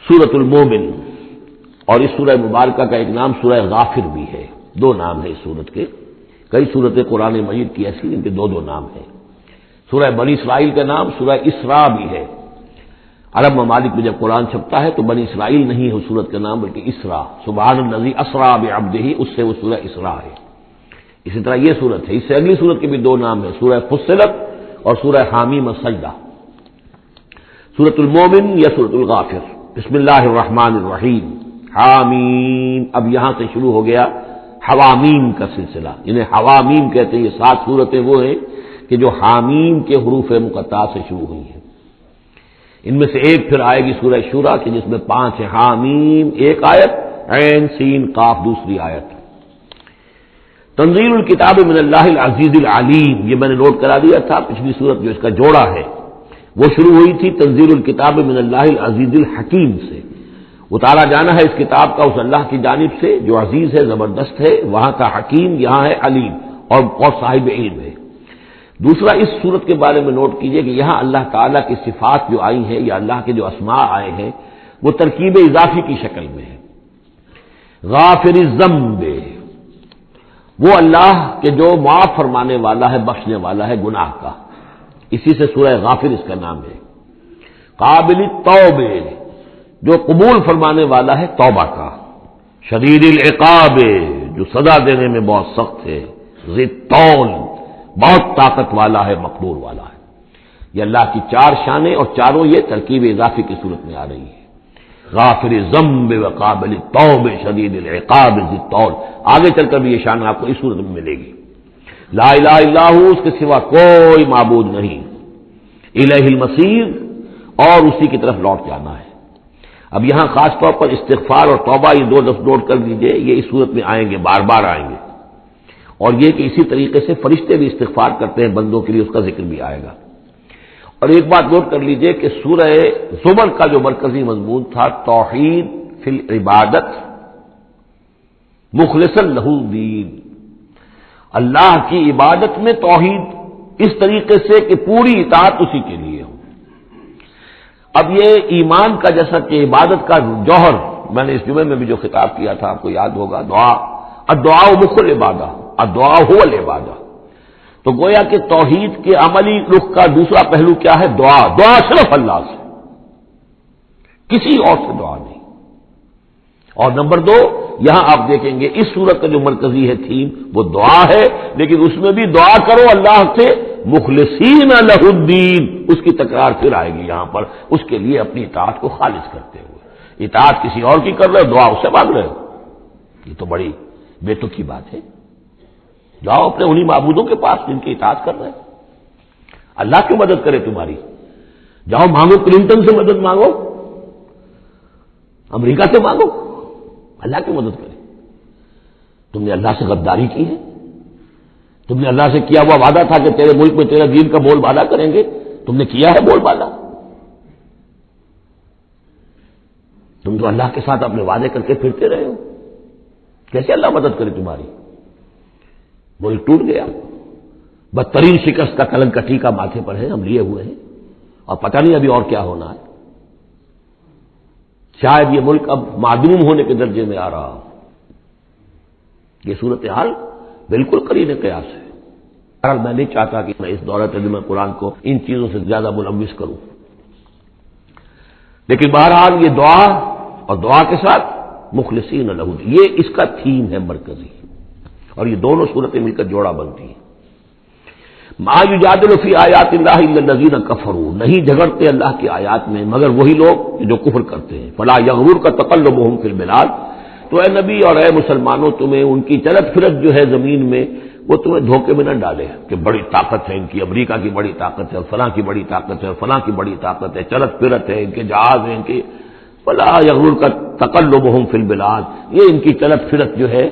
سورۃ المومن، اور اس سورہ مبارکہ کا ایک نام سورہ غافر بھی ہے، دو نام ہے اس سورت کے۔ کئی سورتیں قرآن مجید کی ایسی ان کے دو دو نام ہیں۔ سورہ بنی اسرائیل کا نام سورہ اسراء بھی ہے۔ عرب ممالک میں جب قرآن چھپتا ہے تو بنی اسرائیل نہیں ہے اس سورت کا نام، بلکہ اسراء، سبحان الذی اسریٰ بعبدہ، اس سے وہ سورہ اسراء ہے۔ اسی طرح یہ سورت ہے، اس سے اگلی سورت کے بھی دو نام ہیں، سورہ فصلت اور سورہ حامیم السجدہ۔ سورۃ المومن یا سورۃ الغافر۔ بسم اللہ الرحمن الرحیم، حامیم۔ اب یہاں سے شروع ہو گیا حوامیم کا سلسلہ، انہیں حوامیم کہتے ہیں۔ یہ 7 سورتیں وہ ہیں کہ جو حامیم کے حروف مقطعات سے شروع ہوئی ہیں۔ ان میں سے ایک پھر آئے گی سورہ شورى کی، جس میں 5 ہیں، حامیم ایک آیت، عین سین قاف دوسری آیت۔ تنزیل الکتاب من اللہ العزیز العلیم، یہ میں نے نوٹ کرا دیا تھا، پچھلی سورت جو اس کا جوڑا ہے وہ شروع ہوئی تھی تنزیل الکتاب من اللہ العزیز الحکیم سے۔ اتارا جانا ہے اس کتاب کا اس اللہ کی جانب سے جو عزیز ہے، زبردست ہے، وہاں کا حکیم، یہاں ہے علیم اور صاحب علم ہے۔ دوسرا اس صورت کے بارے میں نوٹ کیجئے کہ یہاں اللہ تعالیٰ کی صفات جو آئی ہیں یا اللہ کے جو اسماء آئے ہیں وہ ترکیب اضافی کی شکل میں ہے۔ غافر الذنب، وہ اللہ کہ جو معاف فرمانے والا ہے، بخشنے والا ہے گناہ کا، اسی سے سورہ غافر اس کا نام ہے۔ قابل التوب، جو قبول فرمانے والا ہے توبہ کا۔ شدید العقاب، جو سزا دینے میں بہت سخت ہے۔ ذی الطول، بہت طاقت والا ہے، مقدور والا ہے۔ یہ اللہ کی 4 شانیں اور چاروں یہ ترکیب اضافی کی صورت میں آ رہی ہے۔ غافر الذنب وقابل التوب شدید العقاب ذی الطول، آگے چل کر بھی یہ شان آپ کو اس صورت میں ملے گی۔ لا الہ الا ہو، اس کے سوا کوئی معبود نہیں، الیہ المصیر، اور اسی کی طرف لوٹ جانا ہے۔ اب یہاں خاص طور پر استغفار اور توبہ، یہ 2 لفظ نوٹ کر لیجئے، یہ اس صورت میں آئیں گے، بار بار آئیں گے، اور یہ کہ اسی طریقے سے فرشتے بھی استغفار کرتے ہیں بندوں کے لیے، اس کا ذکر بھی آئے گا۔ اور ایک بات نوٹ کر لیجئے کہ سورہ زمر کا جو مرکزی مضمون تھا توحید فی العبادت مخلصا لہ الدین، اللہ کی عبادت میں توحید اس طریقے سے کہ پوری اطاعت اسی کے لیے ہو۔ اب یہ ایمان کا جیسا کہ عبادت کا جوہر، میں نے اس جمعے میں بھی جو خطاب کیا تھا آپ کو یاد ہوگا، دعا، الدعاء مخ العبادہ، الدعاء هو العبادہ، تو گویا کہ توحید کے عملی رخ کا دوسرا پہلو کیا ہے؟ دعا۔ دعا صرف اللہ سے، کسی اور سے دعا نہیں۔ اور نمبر 2، یہاں آپ دیکھیں گے اس سورت کا جو مرکزی ہے تھیم وہ دعا ہے، لیکن اس میں بھی دعا کرو اللہ سے مخلصین لہ الدین، اس کی تکرار پھر آئے گی یہاں پر، اس کے لیے اپنی اطاعت کو خالص کرتے ہوئے۔ اطاعت کسی اور کی کر رہے ہو، دعا اس سے مانگ رہے ہو، یہ تو بڑی بے تک کی بات ہے۔ جاؤ اپنے انہی معبودوں کے پاس جن کی اطاعت کر رہے ہیں، اللہ کی مدد کرے تمہاری۔ جاؤ مانگو، کلنٹن سے مدد مانگو، امریکہ سے مانگو، اللہ کی مدد کرے۔ تم نے اللہ سے غداری کی ہے، تم نے اللہ سے کیا ہوا وعدہ تھا کہ تیرے ملک میں تیرے دین کا بول بالا کریں گے، تم نے کیا ہے بول بالا؟ تم تو اللہ کے ساتھ اپنے وعدے کر کے پھرتے رہے ہو، کیسے اللہ مدد کرے تمہاری؟ ملک ٹوٹ گیا، بدترین شکست کا کلنک کا ٹیکہ ماتھے پر ہے، ہم لیے ہوئے ہیں، اور پتہ نہیں ابھی اور کیا ہونا ہے۔ شاید یہ ملک اب معدوم ہونے کے درجے میں آ رہا ہو۔ یہ صورتحال بالکل قرین قیاس ہے۔ بہرحال میں نہیں چاہتا کہ میں اس دورہ ترجمہ قرآن کو ان چیزوں سے زیادہ ملوث کروں، لیکن بہرحال یہ دعا اور دعا کے ساتھ مخلصین لہ الدین، یہ اس کا تھیم ہے مرکزی، اور یہ دونوں صورتیں مل کر جوڑا بنتی ہیں۔ ما یجادل فی آیات اللہ الا الذین کفروا، نہیں جھگڑتے اللہ کی آیات میں مگر وہی لوگ جو کفر کرتے ہیں۔ فلا یغررک تقلبهم فی البلاد، تو اے نبی اور اے مسلمانوں تمہیں ان کی چلت پھرت جو ہے زمین میں وہ تمہیں دھوکے میں نہ ڈالے کہ بڑی طاقت ہے ان کی، امریکہ کی بڑی طاقت ہے، اور فلاں کی بڑی طاقت ہے، اور فلاں کی بڑی طاقت ہے، چلت پھرت ہے، ان کے جہاز ہیں، ان کے فلا یغررک تقلبهم فی البلاد، یہ ان کی چلت پھرت جو ہے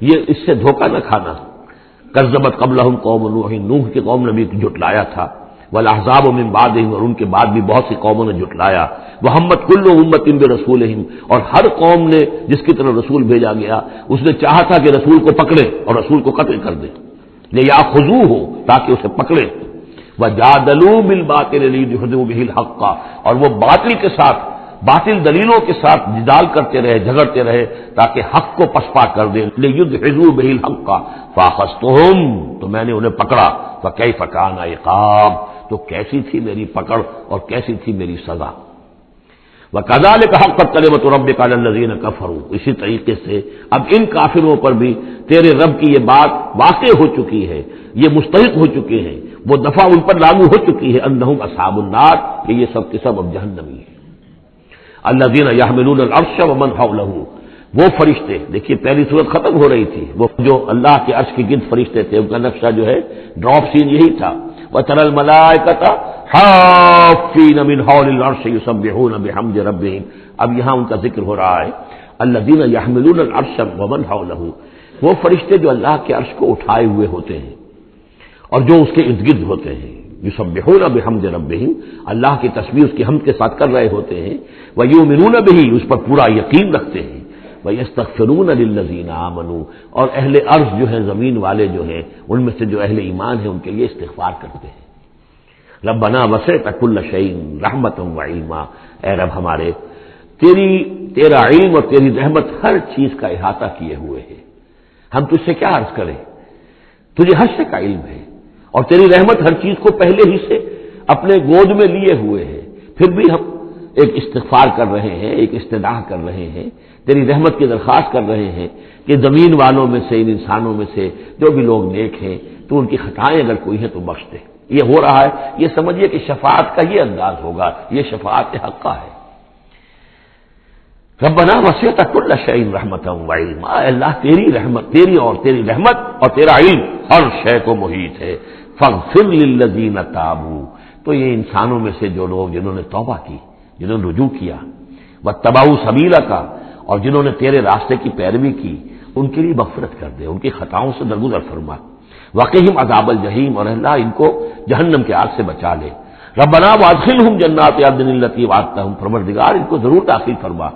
یہ اس سے دھوکہ نہ کھانا۔ کذبت قبلہم قوم نوح، نوح کی قوم نے بھی جھٹلایا تھا، والاحزاب من بعدہم، اور ان کے بعد بھی بہت سی قوموں نے جھٹلایا، وہمت کل امۃ برسولہم، اور ہر قوم نے جس کی طرف رسول بھیجا گیا اس نے چاہا تھا کہ رسول کو پکڑے اور رسول کو قتل کر دے، لیاخذوہ، تاکہ اسے پکڑے، وجادلوا بالباطل لیدحضوا بہ الحق، اور وہ باطل کے ساتھ باطل دلیلوں کے ساتھ جدال کرتے رہے، جھگڑتے رہے تاکہ حق کو پسپا کر دیں، لیدحضوا بہ الحق فاخذتہم، تو میں نے انہیں پکڑا، فکیف کان عقاب، تو کیسی تھی میری پکڑ اور کیسی تھی میری سزا۔ وَكَذَلِكَ حَقَّتْ كَلِمَةُ رَبِّكَ عَلَى الَّذِينَ كَفَرُوا، اسی طریقے سے اب ان کافروں پر بھی تیرے رب کی یہ بات واقع ہو چکی ہے، یہ مستحق ہو چکے ہیں، وہ دفعہ ان پر لاگو ہو چکی ہے، انہم اصحاب النار، کہ یہ سب کے سب اب جہنمی ہیں۔ الذین یحملون العرش ومن حولہ، وہ فرشتے، دیکھیے پہلی صورت ختم ہو رہی تھی، وہ جو اللہ کے عرش کے گرد فرشتے تھے، ان کا نقشہ جو ہے ڈراپ سین یہی تھا، وَتَرَى الْمَلَائِكَةَ حافین من حول العرش یسبحون بحمد ربہم، اب یہاں ان کا ذکر ہو رہا ہے، الذین یحملون العرش ومن حولہ، وہ فرشتے جو اللہ کے عرش کو اٹھائے ہوئے ہوتے ہیں اور جو اس کے ارد گرد ہوتے ہیں، یسبحون بحمد ربہم، اللہ کی تسبیح اس کی حمد کے ساتھ کر رہے ہوتے ہیں، ویؤمنون بہ، اس پر پورا یقین رکھتے ہیں، ویستغفرون للذین آمنوا، اور اہل ارض جو ہیں، زمین والے جو ہیں، ان میں سے جو اہل ایمان ہیں ان کے لیے استغفار کرتے ہیں۔ ربنا وسعت کل شیء رحمتا وعلما، اے رب ہمارے، تیرا علم اور تیری رحمت ہر چیز کا احاطہ کیے ہوئے ہے، ہم تجھ سے کیا عرض کریں، تجھے ہر شے کا علم ہے، اور تیری رحمت ہر چیز کو پہلے ہی سے اپنے گود میں لیے ہوئے ہے، پھر بھی ہم ایک استغفار کر رہے ہیں، ایک استدعا کر رہے ہیں، تیری رحمت کی درخواست کر رہے ہیں کہ زمین والوں میں سے، ان انسانوں میں سے جو بھی لوگ نیک ہیں، تو ان کی خطائیں اگر کوئی ہیں تو بخش دے۔ یہ ہو رہا ہے، یہ سمجھیے کہ شفاعت کا یہ انداز ہوگا، یہ شفاعت حقہ ہے۔ ربنا وسعت کل شیء رحمتا وعلما، اے اللہ تیری رحمت، تیری رحمت اور تیرا علم ہر شے کو محیط ہے۔ فاغفر للذین تابوا، تو یہ انسانوں میں سے جو لوگ جنہوں نے توبہ کی، جنہوں نے رجوع کیا، واتبعوا سبیلک، اور جنہوں نے تیرے راستے کی پیروی کی، ان کے لیے مغفرت کر دے، ان کی خطاؤں سے درگزر فرما، وقہم عذاب الجحیم، اور اللہ ان کو جہنم کے آگ سے بچا لے۔ ربنا وادخلہم جنات عدن التی وعدتہم، پروردگار ان کو ضرور داخل فرما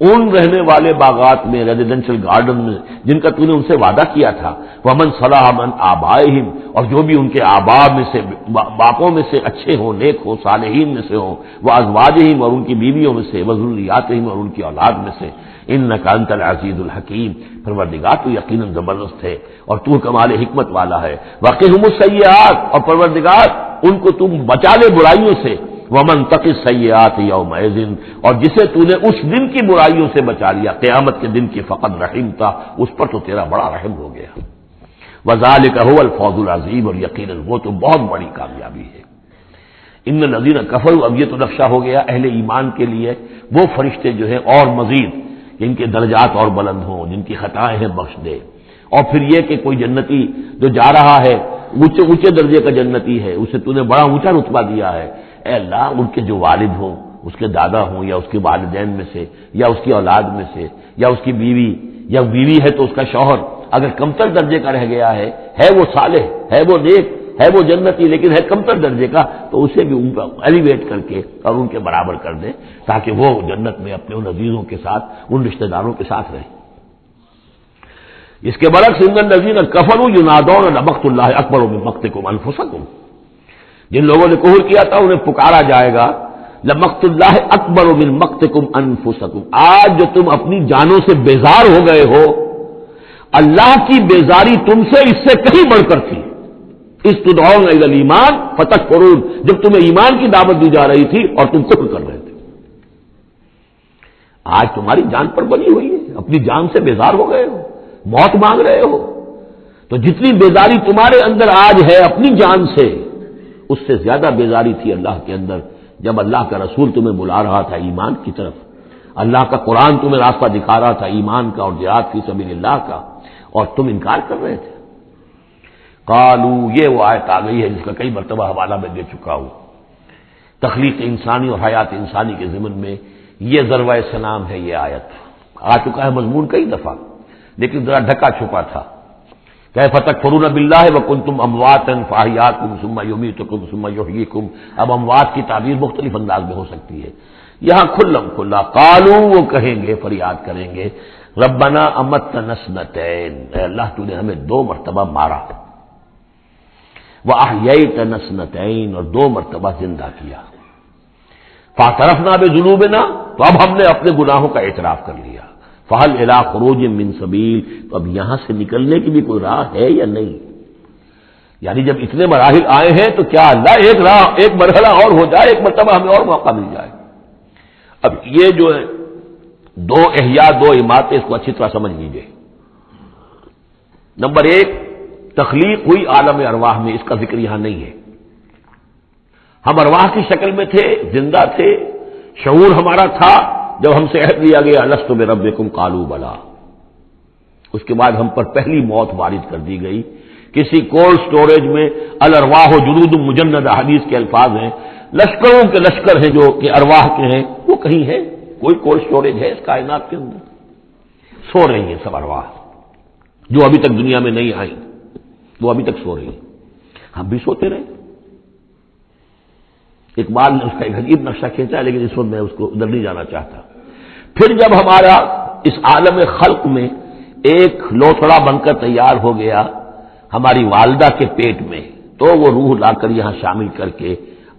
ان رہنے والے باغات میں، ریزیڈینشل گارڈن میں، جن کا تو نے ان سے وعدہ کیا تھا، ومن صلح من آبائہم، اور جو بھی ان کے آبا میں سے، باپوں میں سے اچھے ہوں، نیک ہوں، صالحین میں سے ہوں، وازواجہم، اور ان کی بیویوں میں سے، وذریاتہم، اور ان کی اولاد میں سے، انک انت العزیز الحکیم، پروردگار تو یقیناً زبردست ہے اور تو کمال حکمت والا ہے۔ وقہم السیئات، اور پروردگار ان کو تم بچا لے برائیوں سے، ومن تق السیئات یومئذ، اور جسے تو نے اس دن کی برائیوں سے بچا لیا، قیامت کے دن کی، فقط رحمتا، اس پر تو تیرا بڑا رحم ہو گیا۔ وذالک هو الفوز العظیم، اور یقیناً وہ تو بہت بڑی کامیابی ہے۔ ان الذین کفروا، اب یہ تو نقشہ ہو گیا اہل ایمان کے لیے، وہ فرشتے جو ہیں اور مزید جن کے درجات اور بلند ہوں، جن کی خطائیں ہیں بخش دے، اور پھر یہ کہ کوئی جنتی جو جا رہا ہے اونچے درجے کا جنتی ہے، اسے تو نے بڑا اونچا رتبہ دیا ہے، اے اللہ ان کے جو والد ہوں، اس کے دادا ہوں، یا اس کے والدین میں سے، یا اس کی اولاد میں سے، یا اس کی بیوی، یا بیوی ہے تو اس کا شوہر اگر کمتر درجے کا رہ گیا ہے وہ صالح، ہے وہ نیک، ہے وہ جنتی، لیکن ہے کمتر درجے کا، تو اسے بھی ایلیویٹ کر کے اور ان کے برابر کر دے، تاکہ وہ جنت میں اپنے ان عزیزوں کے ساتھ، ان رشتہ داروں کے ساتھ رہے۔ اس کے برعکس ان الذین کفروا ینادون لمقت اللہ اکبر من مقتکم انفسکم، جن لوگوں نے کفر کیا تھا انہیں پکارا جائے گا، لمقت اللہ اکبر من مقتکم انفسکم، آج جو تم اپنی جانوں سے بیزار ہو گئے ہو، اللہ کی بیزاری تم سے اس سے کہیں بڑھ کر تھی۔ استدعون الی الایمان فتکفرون، جب تمہیں ایمان کی دعوت دی جا رہی تھی اور تم کفر کر رہے تھے، آج تمہاری جان پر بنی ہوئی ہے، اپنی جان سے بیزار ہو گئے ہو، موت مانگ رہے ہو، تو جتنی بیزاری تمہارے اندر آج ہے اپنی جان سے، اس سے زیادہ بیزاری تھی اللہ کے اندر جب اللہ کا رسول تمہیں بلا رہا تھا ایمان کی طرف، اللہ کا قرآن تمہیں راستہ دکھا رہا تھا ایمان کا اور جہاد فی سبیل اللہ کا، اور تم انکار کر رہے تھے۔ قالوا، یہ وہ آیت آ گئی ہے جس کا کئی مرتبہ حوالہ میں دے چکا ہوں، تخلیق انسانی اور حیات انسانی کے ضمن میں یہ ذروہ سلام ہے، یہ آیت آ چکا ہے مضمون کئی دفعہ، لیکن ذرا ڈھکا چھپا تھا۔ کیف تکفرون باللہ وکنتم امواتا فاحیاکم ثم یمیتکم ثم یحییکم، اب اموات کی تعبیر مختلف انداز میں ہو سکتی ہے، یہاں کھلم کھلا قالوا، وہ کہیں گے، فریاد کریں گے، ربنا امتنا اثنتین، اے اللہ تو نے ہمیں 2 مرتبہ مارا، وَأَحْيَيْتَنَا اثْنَتَيْنِ، اور 2 مرتبہ زندہ کیا، فَاعْتَرَفْنَا بِذُنُوبِنَا، تو اب ہم نے اپنے گناہوں کا اعتراف کر لیا. فہل الی خروج من سبیل، تو اب یہاں سے نکلنے کی بھی کوئی راہ ہے یا نہیں؟ یعنی جب اتنے مراحل آئے ہیں تو کیا اللہ ایک راہ، ایک مرحلہ اور ہو جائے، ایک مرتبہ ہمیں اور موقع مل جائے. اب یہ جو ہے دو احیاء، دو اماتیں، اس کو اچھی طرح سمجھ لیجیے. نمبر ایک، تخلیق ہوئی عالم ارواح میں، اس کا ذکر یہاں نہیں ہے. ہم ارواح کی شکل میں تھے، زندہ تھے، شعور ہمارا تھا. جب ہم سے عہد لیا گیا الست بربکم قالوا بلی، اس کے بعد ہم پر پہلی موت وارد کر دی گئی. کسی کولڈ سٹوریج میں الارواح جنود مجندہ، حدیث کے الفاظ ہیں، لشکروں کے لشکر ہیں جو کہ ارواح کے ہیں، وہ کہیں ہے؟ کوئی کولڈ سٹوریج ہے اس کائنات کے اندر؟ سو رہی ہیں سب ارواح جو ابھی تک دنیا میں نہیں آئی، وہ ابھی تک سو رہی ہیں. ہم بھی سوتے رہے. اقبال نے اس کا ایک عجیب نقشہ کھینچا ہے، لیکن اس وقت میں اس کو ادھر نہیں جانا چاہتا. پھر جب ہمارا اس عالم خلق میں ایک لوتھڑا بن کر تیار ہو گیا ہماری والدہ کے پیٹ میں، تو وہ روح لا کر یہاں شامل کر کے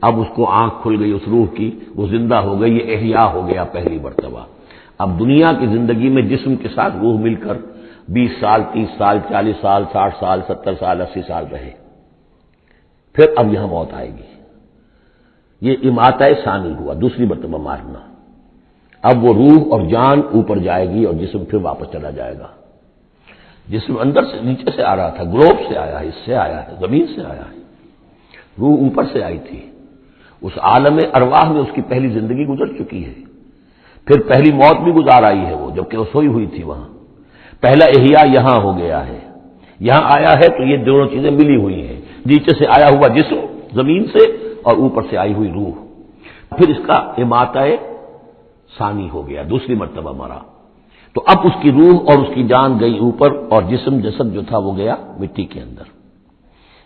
اب اس کو آنکھ کھل گئی اس روح کی، وہ زندہ ہو گئی، یہ احیاء ہو گیا پہلی مرتبہ. اب دنیا کی زندگی میں جسم کے ساتھ روح مل کر 20 سال، 30 سال، 40 سال، 60 سال، 70 سال، 80 سال رہے. پھر اب یہاں موت آئے گی. یہ اماتہ ثانی ہوا، دوسری مرتبہ مارنا. اب وہ روح اور جان اوپر جائے گی اور جسم پھر واپس چلا جائے گا. جسم اندر سے نیچے سے آ رہا تھا، گلوب سے آیا ہے، اس سے آیا ہے، زمین سے آیا ہے. روح اوپر سے آئی تھی. اس عالم ارواح میں اس کی پہلی زندگی گزر چکی ہے. پھر پہلی موت بھی گزار آئی ہے وہ، جبکہ وہ سوئی ہوئی تھی وہاں. پہلا احیاء یہاں ہو گیا ہے. یہاں آیا ہے تو یہ دونوں چیزیں ملی ہوئی ہیں، نیچے سے آیا ہوا جسم زمین سے اور اوپر سے آئی ہوئی روح. پھر اس کا اماتہ ثانی ہو گیا، دوسری مرتبہ مرا. تو اب اس کی روح اور اس کی جان گئی اوپر اور جسم جسد جو تھا وہ گیا مٹی کے اندر.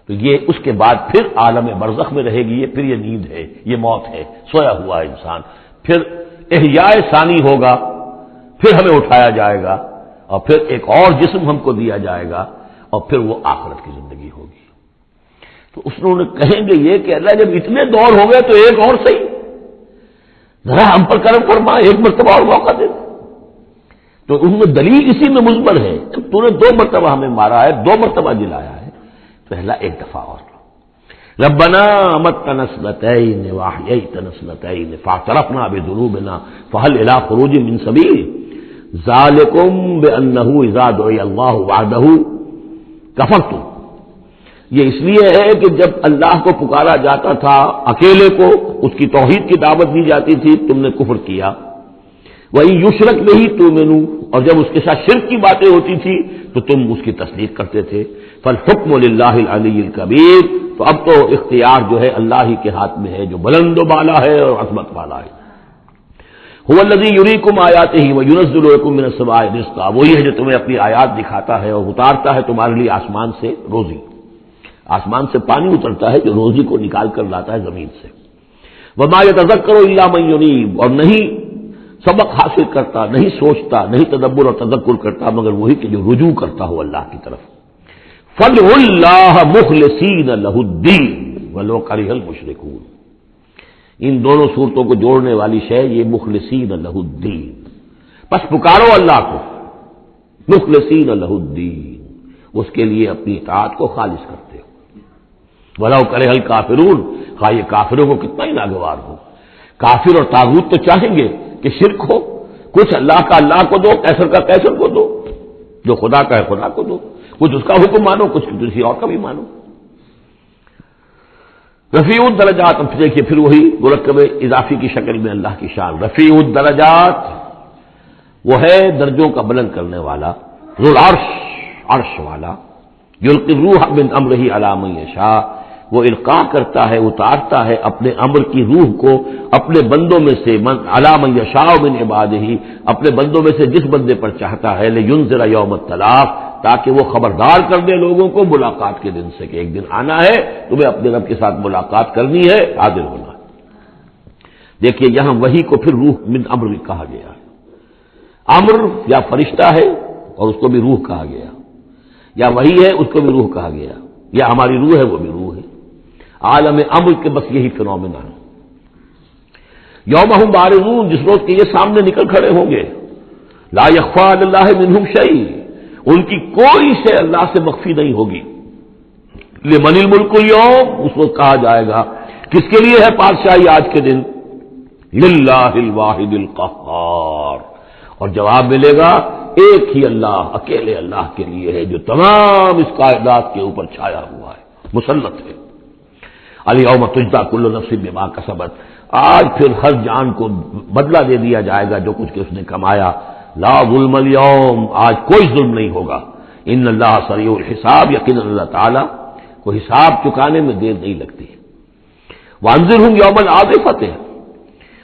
تو یہ اس کے بعد پھر عالم برزخ میں رہے گی. یہ پھر یہ نیند ہے، یہ موت ہے، سویا ہوا ہے انسان. پھر احیاء ثانی ہوگا، پھر ہمیں اٹھایا جائے گا اور پھر ایک اور جسم ہم کو دیا جائے گا اور پھر وہ آخرت کی زندگی ہوگی. تو اس نے کہیں گے یہ کہ اللہ جب اتنے دور ہو گئے تو ایک اور صحیح، ذرا ہم پر کرم فرما، ایک مرتبہ اور موقع دے. تو ان میں دلیل اسی میں مضمر ہے. جب تو نے 2 مرتبہ ہمیں مارا ہے، 2 مرتبہ جلایا ہے، پہلا ایک دفعہ اور. ربنا امتنا اثنتین واحییتنا اثنتین فاعترفنا بذنوبنا فهل الى خروج من سبیل ذالکم بانہ اذا دعی اللہ وحدہ کفرتم. یہ اس لیے ہے کہ جب اللہ کو پکارا جاتا تھا اکیلے کو، اس کی توحید کی دعوت دی جاتی تھی، تم نے کفر کیا. وہی یشرک نہیں تؤمنوا، اور جب اس کے ساتھ شرک کی باتیں ہوتی تھی تو تم اس کی تصدیق کرتے تھے. فالحکم للہ العلی الکبیر، تو اب تو اختیار جو ہے اللہ ہی کے ہاتھ میں ہے جو بلند و بالا ہے اور عظمت والا ہے. هو الذی یریکم آیاتہ وینزل لکم من السماء رزقا، وہی ہے جو تمہیں اپنی آیات دکھاتا ہے اور اتارتا ہے تمہارے لیے آسمان سے روزی. آسمان سے پانی اترتا ہے جو روزی کو نکال کر لاتا ہے زمین سے. وما یتذکر الا من ینیب، اور نہیں سبق حاصل کرتا، نہیں سوچتا، نہیں تدبر اور تذکر کرتا مگر وہی کہ جو رجوع کرتا ہو اللہ کی طرف. فادعوا اللہ مخلصین لہ الدین ولو کرہ المشرکون. ان دونوں صورتوں کو جوڑنے والی شے یہ مخلصین لہ الدین، بس پکارو اللہ کو مخلصین لہ الدین، اس کے لیے اپنی اطاعت کو خالص کرتے ہو. ولو کرہ الکافرون، خواہ یہ کافروں کو کتنا ہی ناگوار ہو. کافر اور طاغوت تو چاہیں گے کہ شرک ہو، کچھ اللہ کا اللہ کو دو، کیسر کا کیسر کو دو، جو خدا کا ہے خدا کو دو، کچھ اس کا حکم مانو، کچھ کسی اور کا بھی مانو. رفیع الدرجات، اب دیکھیے پھر وہی مرکب اضافی کی شکل میں اللہ کی شان. رفیع الدرجات وہ ہے درجوں کا بلند کرنے والا، ذو العرش، عرش والا. یلقی الروح من امرہ علی من یشاء، وہ القاء کرتا ہے، اتارتا ہے اپنے امر کی روح کو اپنے بندوں میں سے، علی من یشاء من عبادہ، اپنے بندوں میں سے جس بندے پر چاہتا ہے. لینذر یوم التلاق، تاکہ وہ خبردار کر دے لوگوں کو ملاقات کے دن سے کہ ایک دن آنا ہے، تمہیں اپنے رب کے ساتھ ملاقات کرنی ہے، حاضر ہونا. دیکھیے یہاں وحی کو پھر روح من امر کہا گیا. امر یا فرشتہ ہے اور اس کو بھی روح کہا گیا، یا وحی ہے اس کو بھی روح کہا گیا، یا ہماری روح ہے وہ بھی روح ہے. عالم امر کے بس یہی فنومینا ہے. یوم ہم بارزون، جس روز کے یہ سامنے نکل کھڑے ہوں گے، لا یخفی علی اللہ منہم شیء، ان کی کوئی شے اللہ سے مخفی نہیں ہوگی. لمن الملک اليوم، اس وقت کہا جائے گا کس کے لیے ہے بادشاہی آج کے دن؟ للہ الواحد القہار، اور جواب ملے گا ایک ہی اللہ، اکیلے اللہ کے لیے ہے جو تمام اس کائنات کے اوپر چھایا ہوا ہے، مسلط ہے. الیوم تجزی کل نفس بما کسبت، آج پھر ہر جان کو بدلہ دے دیا جائے گا جو کچھ کہ اس نے کمایا. لا ظلم اليوم، آج کوئی ظلم نہیں ہوگا. ان اللہ سریع الحساب، یقینا اللہ تعالی کو حساب چکانے میں دیر نہیں لگتی. وانذرہم یوم العاصفۃ،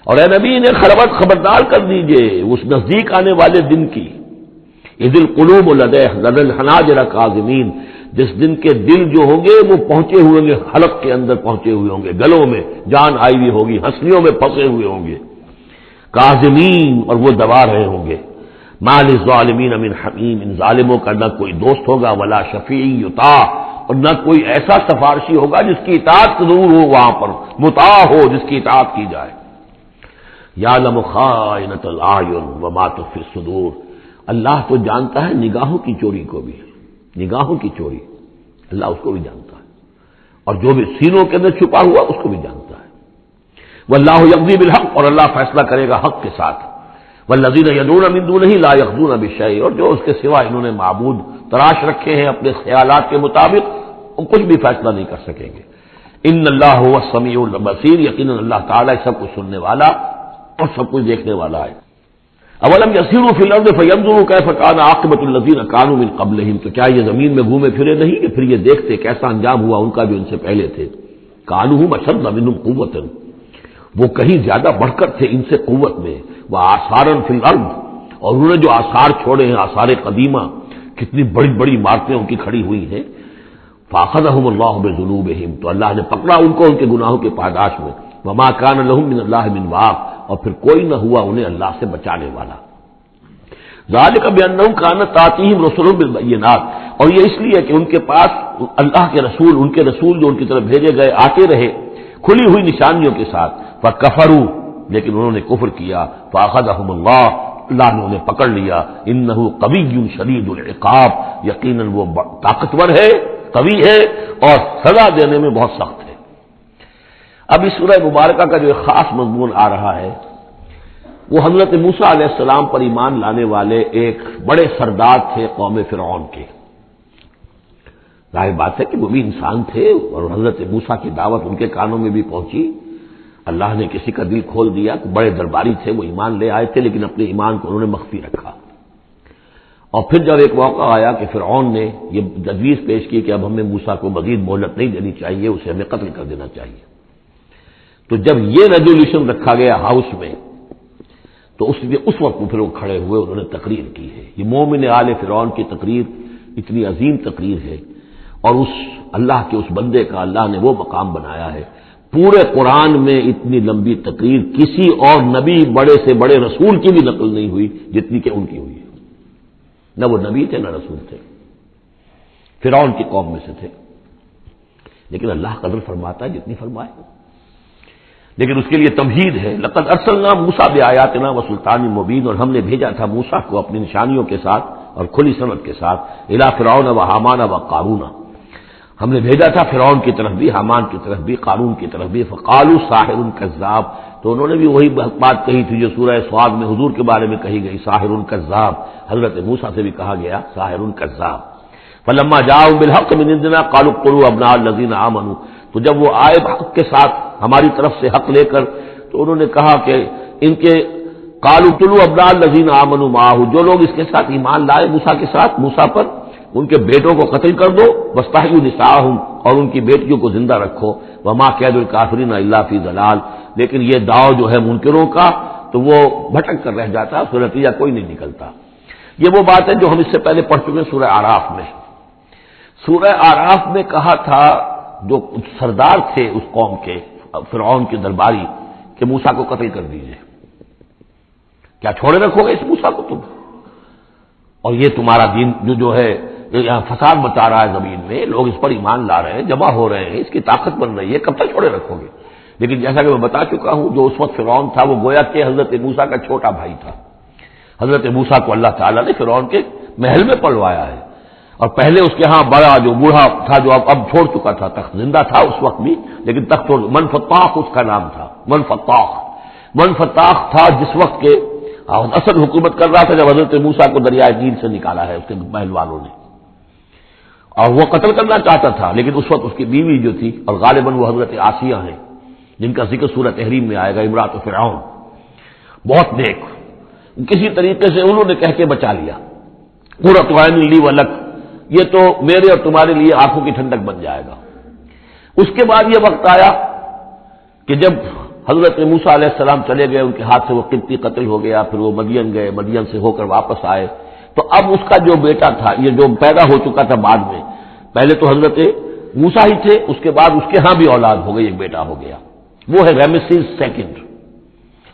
اور اے نبی انہیں خبردار کر دیجئے اس نزدیک آنے والے دن کی. اذ القلوب لدى الحناجر کاظمین، جس دن کے دل جو ہوں گے وہ پہنچے ہوئے ہوں گے، حلق کے اندر پہنچے ہوئے ہوں گے، گلوں میں جان آئی ہوئی ہوگی، ہنسلیوں میں پھنسے ہوئے ہوں گے. کاظمین، اور وہ دبا رہے ہوں گے. ما للظالمین من حمیم، ان ظالموں کا نہ کوئی دوست ہوگا، ولا شفیع یطاع، اور نہ کوئی ایسا سفارشی ہوگا جس کی اطاعت ضرور ہو، وہاں پر مطاع ہو، جس کی اطاعت کی جائے. یعلم خائنۃ الاعین وما تخفی الصدور، اللہ تو جانتا ہے نگاہوں کی چوری کو بھی، نگاہوں کی چوری اللہ اس کو بھی جانتا ہے، اور جو بھی سینوں کے اندر چھپا ہوا اس کو بھی جانتا ہے. واللہ یقضی بالحق، اور اللہ فیصلہ کرے گا حق کے ساتھ. والذین یدعون من دونہ لا یقضون بشیء، اور جو اس کے سوا انہوں نے معبود تراش رکھے ہیں اپنے خیالات کے مطابق، وہ کچھ بھی فیصلہ نہیں کر سکیں گے. ان اللہ هو السمیع البصیر، یقینا اللہ تعالی سب کچھ سننے والا اور سب کچھ دیکھنے والا ہے. اولم یسیروا فی الارض فینظروا کیف کان عاقبۃ الذین کانوا من قبلہم، تو کیا یہ زمین میں گھومے پھرے نہیں کہ پھر یہ دیکھتے کیسا انجام ہوا ان کا جو ان سے پہلے تھے. کانوا هم اشد منهم قوۃ، وہ کہیں زیادہ بڑھ کر تھے ان سے قوت میں. وہ آثارا فی الارض، اور انہوں نے جو آثار چھوڑے ہیں، آثار قدیمہ، کتنی بڑی بڑی عمارتیں ان کی کھڑی ہوئی ہیں. فاخذهم اللہ بذنوبہم، تو اللہ نے پکڑا ان کو ان کے گناہوں کے پاداش میں. وما کان لهم من اللہ من واق، اور پھر کوئی نہ ہوا انہیں اللہ سے بچانے والا. ذالک بانہم کانت تاتیہم رسلہم بالبینات، اور یہ اس لیے کہ ان کے پاس اللہ کے رسول، ان کے رسول جو ان کی طرف بھیجے گئے آتے رہے کھلی ہوئی نشانیوں کے ساتھ. فکفروا، لیکن انہوں نے کفر کیا. فاخذہم اللہ، اللہ نے انہیں پکڑ لیا. انہ قوی شدید العقاب، یقیناً وہ طاقتور ہے، قوی ہے، اور سزا دینے میں بہت سخت ہے. اب اس سورہ مبارکہ کا جو ایک خاص مضمون آ رہا ہے وہ حضرت موسیٰ علیہ السلام پر ایمان لانے والے ایک بڑے سردار تھے قوم فرعون کے. ظاہر بات ہے کہ وہ بھی انسان تھے، اور حضرت موسیٰ کی دعوت ان کے کانوں میں بھی پہنچی. اللہ نے کسی کا دل کھول دیا، بڑے درباری تھے، وہ ایمان لے آئے تھے، لیکن اپنے ایمان کو انہوں نے مخفی رکھا. اور پھر جب ایک موقع آیا کہ فرعون نے یہ تجویز پیش کی کہ اب ہمیں موسیٰ کو مزید مہلت نہیں دینی چاہیے، اسے ہمیں قتل کر دینا چاہیے، تو جب یہ ریزولوشن رکھا گیا ہاؤس میں، تو اس وقت پھر وہ کھڑے ہوئے، انہوں نے تقریر کی ہے. یہ مومن آل فرعون کی تقریر اتنی عظیم تقریر ہے، اور اس اللہ کے اس بندے کا اللہ نے وہ مقام بنایا ہے. پورے قرآن میں اتنی لمبی تقریر کسی اور نبی، بڑے سے بڑے رسول کی بھی نقل نہیں ہوئی جتنی کہ ان کی ہوئی ہے. نہ وہ نبی تھے نہ رسول تھے، فرعون کی قوم میں سے تھے، لیکن اللہ قدر فرماتا ہے جتنی فرمائے. لیکن اس کے لیے تمہید ہے. لقد ارسلنا موسیٰ بآیاتنا وسلطان مبین، اور ہم نے بھیجا تھا موسیٰ کو اپنی نشانیوں کے ساتھ اور کھلی صنعت کے ساتھ. الی فرعون و حامان و قارون، ہم نے بھیجا تھا فرعون کی طرف بھی، حامان کی طرف بھی، قارون کی طرف بھی. فقالوا ساحر کذاب، تو انہوں نے بھی وہی بات کہی تھی جو سورہ صاد میں حضور کے بارے میں کہی گئی، ساحر کذاب. حضرت موسیٰ سے بھی کہا گیا ساحر کذاب. فلما جاءوا بالحق من عندنا قالوا اقتلوا ابناء الذين آمنوا، تو جب وہ آئے حق کے ساتھ ہماری طرف سے حق لے کر، تو انہوں نے کہا کہ ان کے قالوا اقتلوا ابناء الذين آمنوا معه، جو لوگ اس کے ساتھ ایمان لائے موسیٰ کے ساتھ، موسیٰ پر، ان کے بیٹوں کو قتل کر دو. واستحيوا نساءهم، اور ان کی بیٹیوں کو زندہ رکھو. وما كيد الكافرين الا في ضلال، لیکن یہ داؤ جو ہے منکروں کا تو وہ بھٹک کر رہ جاتا، اس کا نتیجہ کوئی نہیں نکلتا. یہ وہ بات ہے جو ہم اس سے پہلے پڑھ چکے سورہ اعراف میں. سورہ اعراف میں کہا تھا جو سردار تھے اس قوم کے، فرعون کے درباری، کہ موسیٰ کو قتل کر دیجئے. کیا چھوڑے رکھو گے اس موسیٰ کو تم؟ اور یہ تمہارا دین جو ہے یہاں فساد مچا رہا ہے زمین میں، لوگ اس پر ایمان لا رہے ہیں، جمع ہو رہے ہیں، اس کی طاقت بن رہی ہے، کب تک چھوڑے رکھو گے؟ لیکن جیسا کہ میں بتا چکا ہوں جو اس وقت فرعون تھا وہ گویا کہ حضرت موسیٰ کا چھوٹا بھائی تھا. حضرت موسیٰ کو اللہ تعالیٰ نے فرعون کے محل میں پلوایا ہے، اور پہلے اس کے ہاں بڑا جو بوڑھا تھا جو اب چھوڑ چکا تھا، تخت زندہ تھا اس وقت بھی لیکن تخت چھوڑ، منفتاح اس کا نام تھا. منفتاح تھا جس وقت کے اصل حکومت کر رہا تھا جب حضرت موسیٰ کو دریائے نیل سے نکالا ہے اس کے محل والوں نے، اور وہ قتل کرنا چاہتا تھا. لیکن اس وقت اس کی بیوی جو تھی، اور غالباً وہ حضرت آسیہ ہیں جن کا ذکر سورہ تحریم میں آئے گا، امراۃ فرعون، بہت نیک، کسی طریقے سے انہوں نے کہہ کے بچا لیا. قرۃ عین لی ولک، یہ تو میرے اور تمہارے لیے آنکھوں کی ٹھنڈک بن جائے گا. اس کے بعد یہ وقت آیا کہ جب حضرت موسیٰ علیہ السلام چلے گئے، ان کے ہاتھ سے وہ قبطی قتل ہو گیا، پھر وہ مدین گئے، مدین سے ہو کر واپس آئے، تو اب اس کا جو بیٹا تھا، یہ جو پیدا ہو چکا تھا بعد میں، پہلے تو حضرت موسیٰ ہی تھے، اس کے بعد اس کے ہاں بھی اولاد ہو گئی، ایک بیٹا ہو گیا، وہ ہے رامسیس سیکنڈ.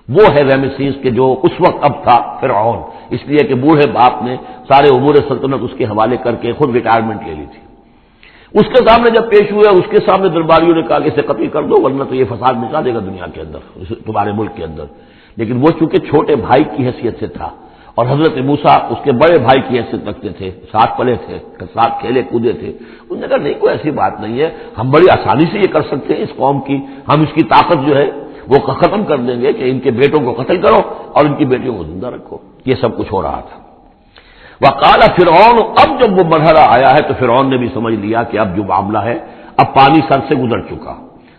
وہ ہے رامسیس کے جو اس وقت اب تھا فرعون، اس لیے کہ بوڑھے باپ نے سارے امور سلطنت اس کے حوالے کر کے خود ریٹائرمنٹ لے لی تھی. اس کے سامنے جب پیش ہوئے، اس کے سامنے درباریوں نے کہا کہ اسے قتل کر دو ورنہ تو یہ فساد مچا دے گا دنیا کے اندر، تمہارے ملک کے اندر. لیکن وہ چونکہ چھوٹے بھائی کی حیثیت سے تھا اور حضرت موسیٰ اس کے بڑے بھائی کی حیثیت رکھتے تھے، ساتھ پلے تھے، ساتھ کھیلے کودے تھے، انہوں نے کہا نہیں کوئی ایسی بات نہیں ہے، ہم بڑی آسانی سے یہ کر سکتے ہیں، اس قوم کی ہم اس کی طاقت جو ہے وہ ختم کر دیں گے کہ ان کے بیٹوں کو قتل کرو اور ان کی بیٹیوں کو زندہ رکھو. یہ سب کچھ ہو رہا تھا. وقال فرعون، اب جب وہ مرحلہ آیا ہے تو فرعون نے بھی سمجھ لیا کہ اب جو معاملہ ہے اب پانی سر سے گزر چکا،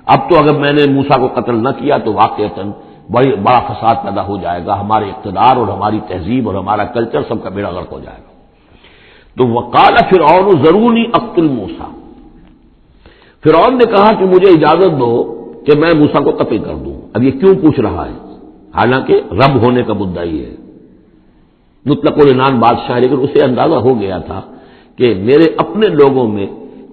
اب تو اگر میں نے موسیٰ کو قتل نہ کیا تو واقعتاً بڑا فساد پیدا ہو جائے گا، ہمارے اقتدار اور ہماری تہذیب اور ہمارا کلچر سب کا بیڑا غرق ہو جائے گا. تو وقال فرعون ذرونی اقتل موسیٰ، فرعون نے کہا کہ مجھے اجازت دو کہ میں موسیٰ کو قتل کر دوں. اب یہ کیوں پوچھ رہا ہے؟ حالانکہ رب ہونے کا مدعی ہے، مطلق العنان بادشاہ، لیکن اسے اندازہ ہو گیا تھا کہ میرے اپنے لوگوں میں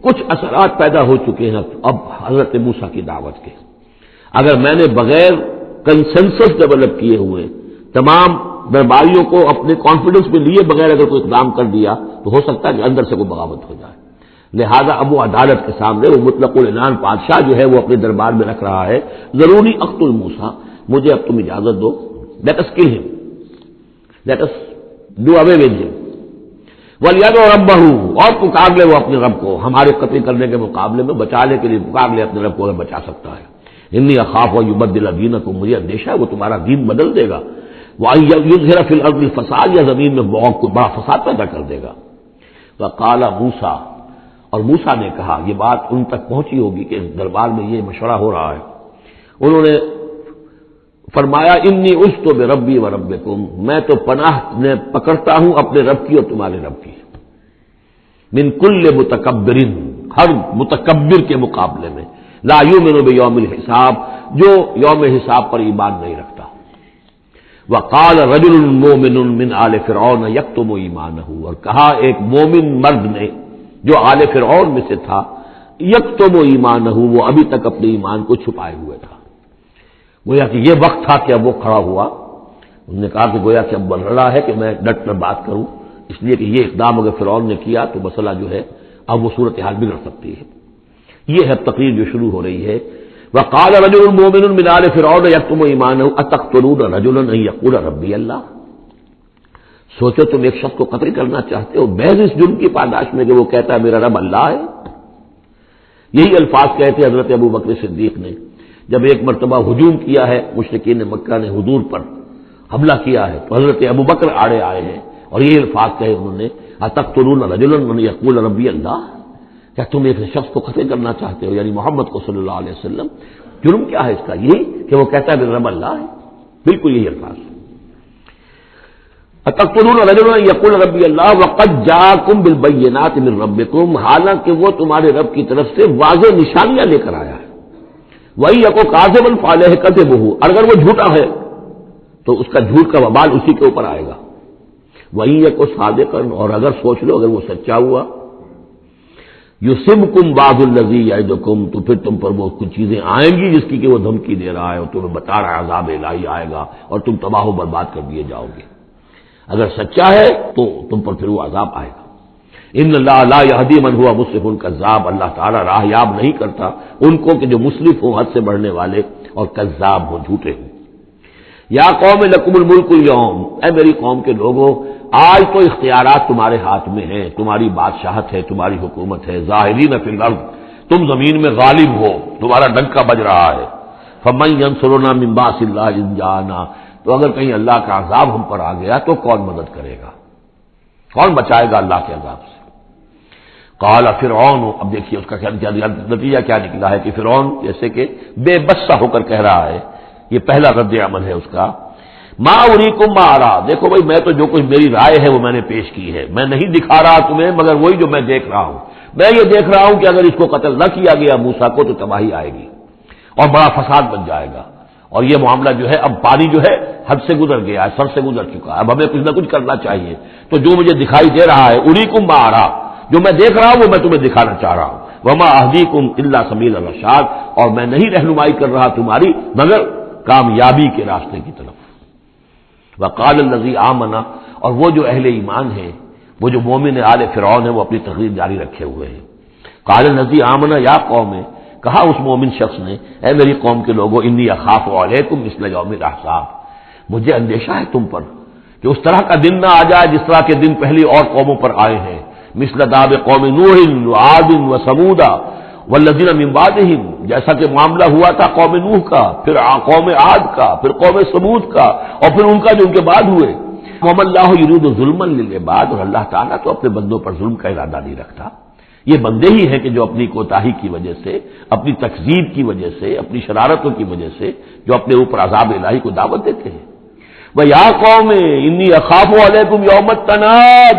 کچھ اثرات پیدا ہو چکے ہیں اب حضرت موسیٰ کی دعوت کے. اگر میں نے بغیر کنسنسس ڈیولپ کیے ہوئے تمام درباریوں کو اپنے کانفیڈنس میں لیے بغیر اگر کوئی اقدام کر دیا تو ہو سکتا ہے کہ اندر سے کوئی بغاوت ہو جائے. لہذا اب وہ عدالت کے سامنے وہ مطلق العنان بادشاہ جو ہے وہ اپنے دربار میں رکھ رہا ہے، ضروری اقتل موسیٰ، مجھے اب تم اجازت دو، late us kill him, let us do away with him, وَلْيَدْعُ رَبَّهُ، اور پکار لے وہ اپنے رب کو، ہمارے قتل کرنے کے مقابلے میں بچانے کے لیے پکار لے اپنے رب کو اگر بچا سکتا ہے. انی اخاف ان یبدل دینکم، مجھے اندیشہ ہے وہ تمہارا دین بدل دے گا، وَأَن یظہر فی الارض الفساد، یا زمین میں بہت بڑا فساد پیدا کر دے گا. وقال موسیٰ، اور موسیٰ نے کہا، یہ بات ان تک پہنچی ہوگی کہ دربار میں یہ مشورہ ہو رہا ہے، انہوں نے فرمایا انی عذت بربی و ربکم، میں تو پناہ پکڑتا ہوں اپنے رب کی اور تمہارے رب کی، من کل متکبر، ہر متکبر کے مقابلے میں، لا یؤمن بیوم الحساب، جو یوم حساب پر ایمان نہیں رکھتا. وقال رجل مومن من آل فرعون یکتم ایمانہ، اور کہا ایک مومن مرد نے جو آل فرعون میں سے تھا، یکتم ایمانہ، وہ ابھی تک اپنے ایمان کو چھپائے ہوئے تھا. گویا کہ یہ وقت تھا کہ اب وہ کھڑا ہوا. انہوں نے کہا کہ گویا کہ اب بن رہا ہے کہ میں ڈٹ کر بات کروں، اس لیے کہ یہ اقدام اگر فرعون نے کیا تو مسئلہ جو ہے اب وہ صورتحال بگڑ سکتی ہے. یہ ہے تقریر جو شروع ہو رہی ہے. وقال رجل مومن من آل فرعون یکتم ایمانہ اتقتلون رجلا ان یقول ربی اللہ، سوچو تم ایک شخص کو قتل کرنا چاہتے ہو محض اس جرم کی پاداش میں کہ وہ کہتا ہے میرا رب اللہ ہے. یہی الفاظ کہتے حضرت ابو بکر صدیق نے جب ایک مرتبہ ہجوم کیا ہے، مشرکین مکہ نے حضور پر حملہ کیا ہے، تو حضرت ابو بکر آڑے آئے ہیں اور یہ الفاظ کہے انہوں نے، اتقتلون رجلا ان یقول ربی اللہ، کیا تم ایک شخص کو قتل کرنا چاہتے ہو، یعنی محمد کو صلی اللہ علیہ وسلم. جرم کیا ہے اس کا؟ یہی کہ وہ کہتا ہے میرا رب اللہ ہے. بالکل یہی الفاظ. اتقتلون رجلا ان یقول ربی اللہ وقد جاءکم بالبینات من ربکم، حالانکہ وہ تمہارے رب کی طرف سے واضح نشانیاں لے کر آیا ہے. وہی یکو کاذبا فعلیہ کذبہ، اگر وہ جھوٹا ہے تو اس کا جھوٹ کا وبال اسی کے اوپر آئے گا. وہی یکو صادقا، اور اگر سوچ لو اگر وہ سچا ہوا، یصبکم بعض الذی یعدکم، تو پھر تم پر وہ کچھ چیزیں آئیں گی جس کی کہ وہ دھمکی دے رہا ہے اور تمہیں بتا رہا ہے عذاب الہی آئے گا اور تم تباہ و برباد کر دیے جاؤ گے. اگر سچا ہے تو تم پر پھر وہ عذاب آئے گا. ان اللہ لا یہدی من ہوا مسرف کذاب، اللہ تعالیٰ راہ یاب نہیں کرتا ان کو کہ جو مسرف ہوں، حد سے بڑھنے والے اور کذاب ہو، جھوٹے ہو۔ یا قوم لکم الملک اليوم، اے میری قوم کے لوگوں، آج تو اختیارات تمہارے ہاتھ میں ہیں، تمہاری بادشاہت ہے، تمہاری حکومت ہے، ظاہرین فی الارض، تم زمین میں غالب ہو، تمہارا ڈنکا بج رہا ہے۔ فمن ینصرنا من باس اللہ ان جاءنا، تو اگر کہیں اللہ کا عذاب ہم پر آ گیا تو کون مدد کرے گا، کون بچائے گا اللہ کے عذاب سے؟ قال فرعون، اب دیکھیے اس کا نتیجہ کیا نکلا ہے کہ فرعون جیسے کہ بے بس سا ہو کر کہہ رہا ہے، یہ پہلا رد عمل ہے اس کا، ما اریکم ما ارا، دیکھو بھائی میں تو جو کچھ میری رائے ہے وہ میں نے پیش کی ہے، میں نہیں دکھا رہا تمہیں مگر وہی جو میں دیکھ رہا ہوں۔ میں یہ دیکھ رہا ہوں کہ اگر اس کو قتل نہ کیا گیا موسیٰ کو تو تباہی آئے گی اور بڑا فساد بن جائے گا، اور یہ معاملہ جو ہے اب پانی جو ہے حد سے گزر گیا ہے، سر سے گزر چکا ہے، اب ہمیں کچھ نہ کچھ کرنا چاہیے۔ تو جو مجھے دکھائی دے رہا ہے اریکم ما ارا، جو میں دیکھ رہا ہوں وہ میں تمہیں دکھانا چاہ رہا ہوں، وما اہدیکم الا سبیل الرشاد، اور میں نہیں رہنمائی کر رہا تمہاری مگر کامیابی کے راستے کی طرف۔ وقال الذی آمن، اور وہ جو اہل ایمان ہیں، وہ جو مومن آل فرعون ہیں، وہ اپنی تقریر جاری رکھے ہوئے ہیں۔ قال الذی آمن یا قوم، کہا اس مومن شخص نے، اے میری قوم کے لوگوں، انی اخاف علیکم مثل یوم الاحزاب، مجھے اندیشہ ہے تم پر کہ اس طرح کا دن نہ آ جائے جس طرح کے دن پہلی اور قوموں پر آئے ہیں، مثل داب قوم نوح وعاد وثمود والذین من بعدہم، جیسا کہ معاملہ ہوا تھا قوم نوح کا، پھر قوم عاد کا، پھر قوم ثمود کا، اور پھر ان کا جو ان کے بعد ہوئے۔ وما اللہ یرید ظلما للعباد، اور اللہ تعالیٰ تو اپنے بندوں پر ظلم کا ارادہ نہیں رکھتا، یہ بندے ہی ہیں کہ جو اپنی کوتاہی کی وجہ سے، اپنی تکذیب کی وجہ سے، اپنی شرارتوں کی وجہ سے جو اپنے اوپر عذاب الہی کو دعوت دیتے ہیں۔ وَيَا قَوْمِ إِنِّي أَخَافُ عَلَيْكُمْ يَوْمَ التَّنَادِ،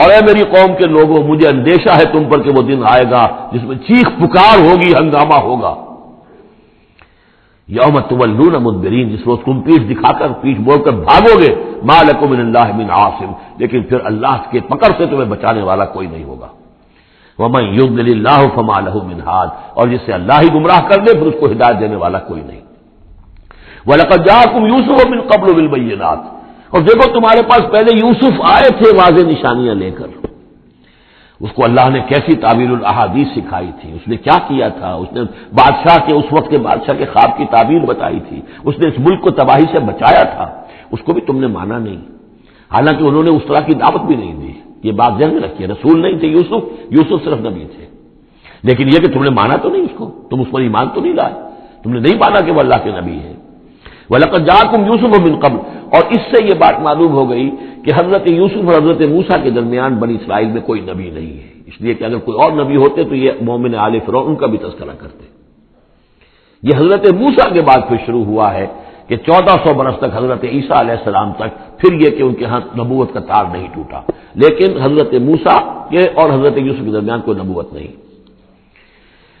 اور اے میری قوم کے لوگوں، مجھے اندیشہ ہے تم پر کہ وہ دن آئے گا جس میں چیخ پکار ہوگی، ہنگامہ ہوگا۔ یوم تولون مدبرین، جس روز تم پیٹھ دکھا کر، پیٹھ موڑ کر بھاگو گے، ما لکم من اللہ من عاصم، لیکن پھر اللہ کے پکڑ سے تمہیں بچانے والا کوئی نہیں ہوگا۔ ومن یضلل اللہ فما لہ من ہاد، اور جس سے اللہ ہی گمراہ کر دے پھر اس کو ہدایت دینے والا کوئی نہیں۔ وَلَقَدْ جَاءَكُمْ يُوسُفُ مِنْ قَبْلُ بِالْبَيِّنَاتِ، اور دیکھو تمہارے پاس پہلے یوسف آئے تھے واضح نشانیاں لے کر، اس کو اللہ نے کیسی تعبیر الاحادیث سکھائی تھی، اس نے کیا کیا تھا، اس نے بادشاہ کے، اس وقت کے بادشاہ کے خواب کی تعبیر بتائی تھی، اس نے اس ملک کو تباہی سے بچایا تھا، اس کو بھی تم نے مانا نہیں، حالانکہ انہوں نے اس طرح کی دعوت بھی نہیں دی۔ یہ بات ذہن میں رکھیے، رسول نہیں تھے یوسف صرف نبی تھے، لیکن یہ کہ تم نے مانا تو نہیں اس کو، تم اس پر ایمان تو نہیں لائے، تم نے نہیں مانا کہ وہ اللہ کے نبی ہے۔ وَلَقَدْ جَاءَكُمْ يُوسُفُ مِنْ قَبْلُ، اور اس سے یہ بات معلوم ہو گئی کہ حضرت یوسف اور حضرت موسیٰ کے درمیان بنی اسرائیل میں کوئی نبی نہیں ہے، اس لیے کہ اگر کوئی اور نبی ہوتے تو یہ مومن آل فرعون ان کا بھی تذکرہ کرتے۔ یہ حضرت موسیٰ کے بعد پھر شروع ہوا ہے کہ 1400 برس تک حضرت عیسیٰ علیہ السلام تک، پھر یہ کہ ان کے ہاں نبوت کا تار نہیں ٹوٹا، لیکن حضرت موسیٰ کے اور حضرت یوسف کے درمیان کوئی نبوت نہیں۔